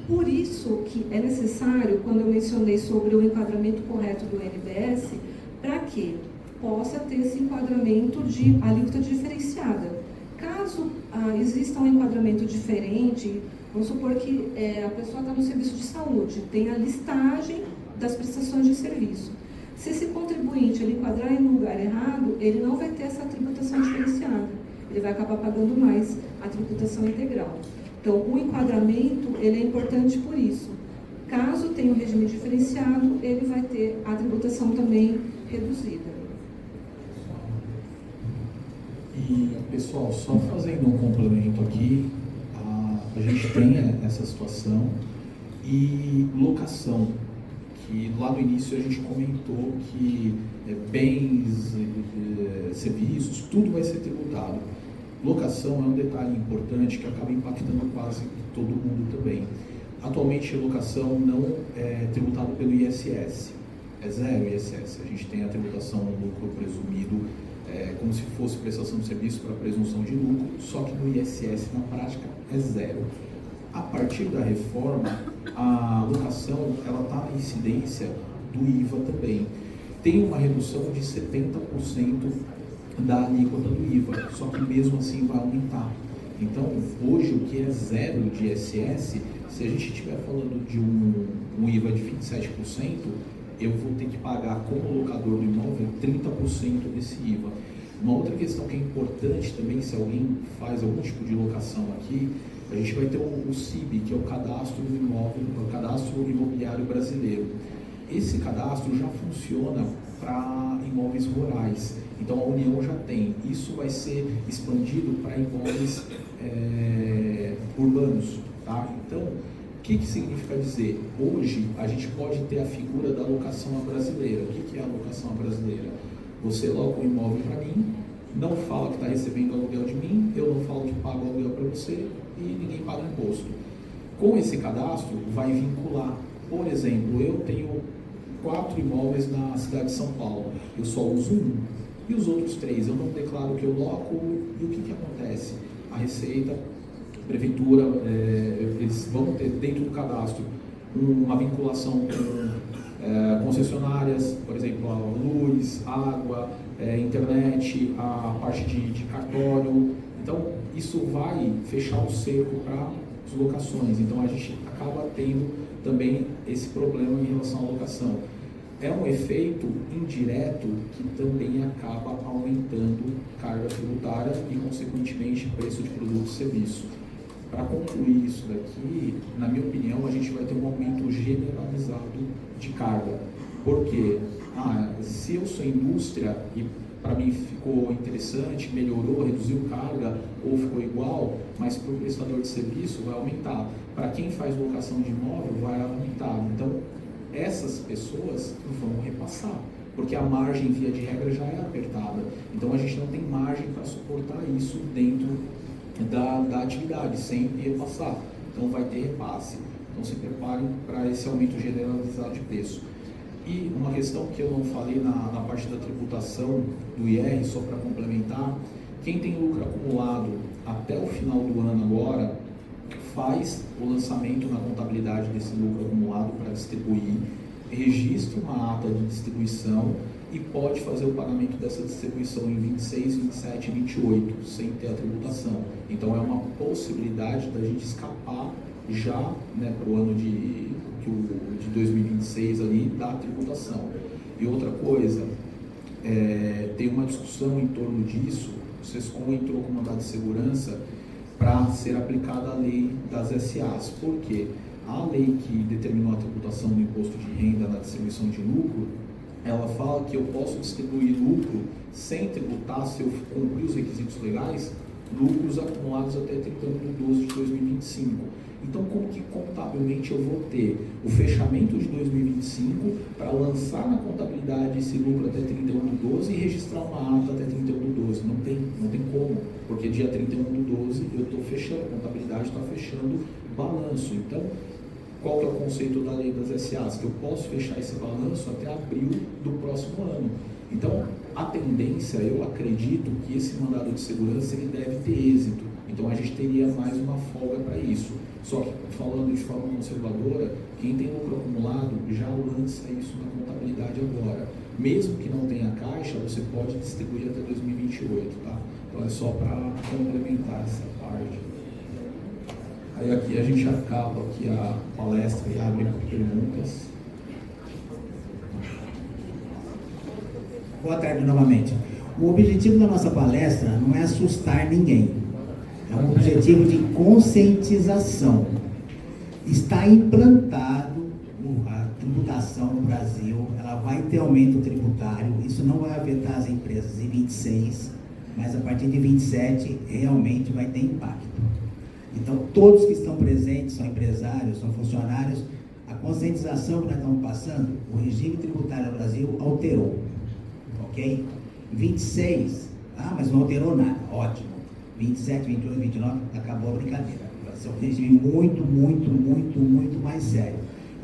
S4: Por isso que é necessário, quando eu mencionei sobre o enquadramento correto do NBS, para que possa ter esse enquadramento de alíquota diferenciada. Caso exista um enquadramento diferente, vamos supor que a pessoa está no serviço de saúde, tem a listagem das prestações de serviço. Se esse contribuinte ele enquadrar em um lugar errado, ele não vai ter essa tributação diferenciada. Ele vai acabar pagando mais a tributação integral. Então, o enquadramento ele é importante por isso. Caso tenha um regime diferenciado, ele vai ter a tributação também reduzida.
S3: E, pessoal, só fazendo um complemento aqui, a gente tem essa situação e locação, que lá no início a gente comentou que bens, serviços, tudo vai ser tributado. Locação é um detalhe importante que acaba impactando quase todo mundo também. Atualmente, a locação não é tributada pelo ISS, é zero ISS. A gente tem a tributação no lucro presumido, como se fosse prestação de serviço para presunção de lucro, só que no ISS, na prática, é zero. A partir da reforma, a locação está na incidência do IVA também. Tem uma redução de 70% da alíquota do IVA, só que mesmo assim vai aumentar. Então, hoje, o que é zero de ISS, se a gente estiver falando de um IVA de 27%, eu vou ter que pagar como locador do imóvel 30% desse IVA. Uma outra questão que é importante também, se alguém faz algum tipo de locação aqui, a gente vai ter o CIB, que é o Cadastro do Imóvel, o Cadastro Imobiliário Brasileiro. Esse cadastro já funciona para imóveis rurais, então a União já tem. Isso vai ser expandido para imóveis urbanos, tá? Então, o que significa dizer? Hoje, a gente pode ter a figura da locação à brasileira. O que é a locação à brasileira? Você loca um imóvel para mim, não fala que está recebendo aluguel de mim, eu não falo que pago aluguel para você e ninguém paga imposto. Com esse cadastro, vai vincular. Por exemplo, eu tenho 4 imóveis na cidade de São Paulo, eu só uso um. E os outros 3, eu não declaro que eu loco, e o que acontece? A Receita, a Prefeitura, eles vão ter dentro do cadastro uma vinculação com concessionárias, por exemplo, a luz, água, internet, a parte de cartório. Então, isso vai fechar o cerco para as locações. Então, a gente acaba tendo também esse problema em relação à locação. É um efeito indireto que também acaba aumentando carga tributária e, consequentemente, preço de produto e serviço. Para concluir isso daqui, na minha opinião, a gente vai ter um aumento generalizado de carga. Por quê? Se eu sou indústria e para mim ficou interessante, melhorou, reduziu carga ou ficou igual, mas para o prestador de serviço vai aumentar. Para quem faz locação de imóvel, vai aumentar. Então, essas pessoas vão repassar, porque a margem, via de regra, já é apertada. Então, a gente não tem margem para suportar isso dentro da atividade, sem repassar. Então, vai ter repasse. Então, se preparem para esse aumento generalizado de preço. E uma questão que eu não falei na parte da tributação do IR, só para complementar, quem tem lucro acumulado até o final do ano agora, faz o lançamento na contabilidade desse lucro acumulado para distribuir, registra uma ata de distribuição e pode fazer o pagamento dessa distribuição em 26, 27 e 28, sem ter a tributação. Então, é uma possibilidade da gente escapar já, para o ano de 2026 ali, da tributação. E outra coisa, tem uma discussão em torno disso, o SESCOM entrou com mandado de segurança para ser aplicada a lei das SAs. Por quê? A lei que determinou a tributação do imposto de renda na distribuição de lucro, ela fala que eu posso distribuir lucro sem tributar, se eu cumprir os requisitos legais, lucros acumulados até 31 de 12 de 2025. Então, como que contabilmente eu vou ter o fechamento de 2025 para lançar na contabilidade esse lucro até 31 de 12 e registrar uma ata até 31 de 12? Não tem como, porque dia 31 de 12 eu estou fechando, a contabilidade está fechando balanço. Então, qual que é o conceito da lei das SAs? Que eu posso fechar esse balanço até abril do próximo ano. Então, a tendência, eu acredito que esse mandado de segurança ele deve ter êxito. Então, a gente teria mais uma folga para isso. Só que, falando de forma conservadora, quem tem lucro acumulado já lança isso na contabilidade agora. Mesmo que não tenha caixa, você pode distribuir até 2028, tá? Então, é só para complementar essa parte. Aí aqui a gente acaba aqui a palestra e abre para perguntas.
S2: Boa tarde novamente. O objetivo da nossa palestra não é assustar ninguém. É um objetivo de conscientização. Está implantado a tributação no Brasil, ela vai ter aumento tributário, isso não vai afetar as empresas em 26, mas a partir de 27 realmente vai ter impacto. Então, todos que estão presentes, são empresários, são funcionários, a conscientização que nós estamos passando, o regime tributário no Brasil alterou, ok? 26, mas não alterou nada, ótimo. 27, 28, 29, acabou a brincadeira. Vai ser um regime muito mais sério.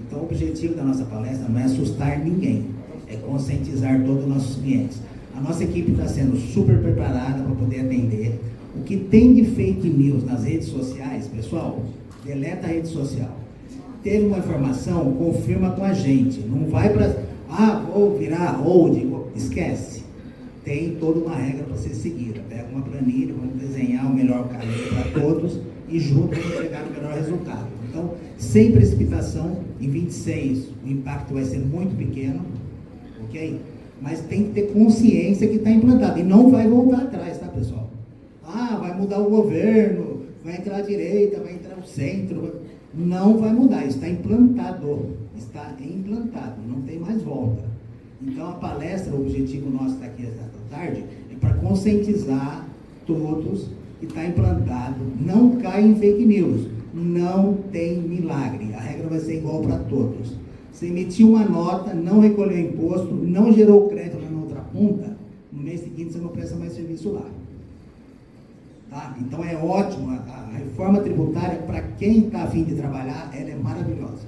S2: Então, o objetivo da nossa palestra não é assustar ninguém, é conscientizar todos os nossos clientes. A nossa equipe está sendo super preparada para poder atender. O que tem de fake news nas redes sociais, pessoal, deleta a rede social. Teve uma informação, confirma com a gente. Não vai para, vou virar hold, esquece. Tem toda uma regra para ser seguida. Pega uma planilha, vamos desenhar o melhor caminho para todos e juntos vamos chegar no melhor resultado. Então, sem precipitação, em 26 o impacto vai ser muito pequeno, ok? Mas tem que ter consciência que está implantado e não vai voltar atrás, tá, pessoal? Vai mudar o governo, vai entrar a direita, vai entrar o centro, não vai mudar, está implantado, não tem mais volta. Então a palestra, o objetivo nosso está aqui esta tarde, é para conscientizar todos que está implantado, não cai em fake news, não tem milagre, a regra vai ser igual para todos. Você emitiu uma nota, não recolheu imposto, não gerou crédito na outra ponta, no mês seguinte você não presta mais serviço lá. Tá? Então é ótimo, a reforma tributária, para quem está a fim de trabalhar, ela é maravilhosa.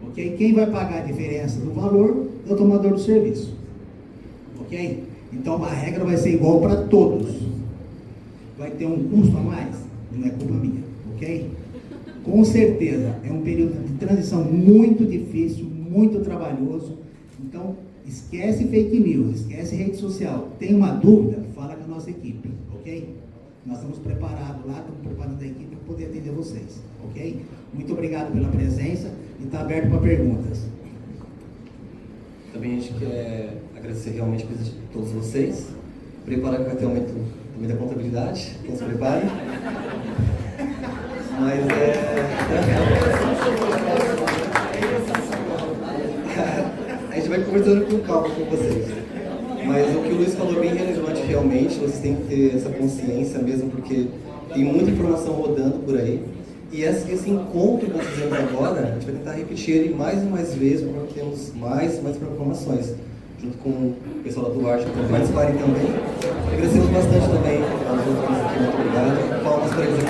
S2: Ok? Quem vai pagar a diferença do valor é o tomador do serviço. Ok? Então a regra vai ser igual para todos. Vai ter um custo a mais? Não é culpa minha. Ok? Com certeza, é um período de transição muito difícil, muito trabalhoso. Então, esquece fake news, esquece rede social. Tem uma dúvida? Fala com a nossa equipe. Ok? Nós estamos preparados lá, estamos preparando a equipe para poder atender vocês, ok? Muito obrigado pela presença e está aberto para perguntas.
S1: Também a gente quer agradecer realmente a presença de todos vocês, preparar que vai ter aumento também da contabilidade, então se preparem. Mas a gente vai conversando com calma com vocês. Mas o que o Luiz falou é bem relevante realmente, vocês têm que ter essa consciência mesmo, porque tem muita informação rodando por aí. E esse encontro que nós fizemos agora, a gente vai tentar repetir ele mais e mais vezes, para que tenhamos mais informações, junto com o pessoal da Duarte, para participarem também. Agradecemos bastante também aos outros aqui, muito obrigado. Palmas para eles aqui.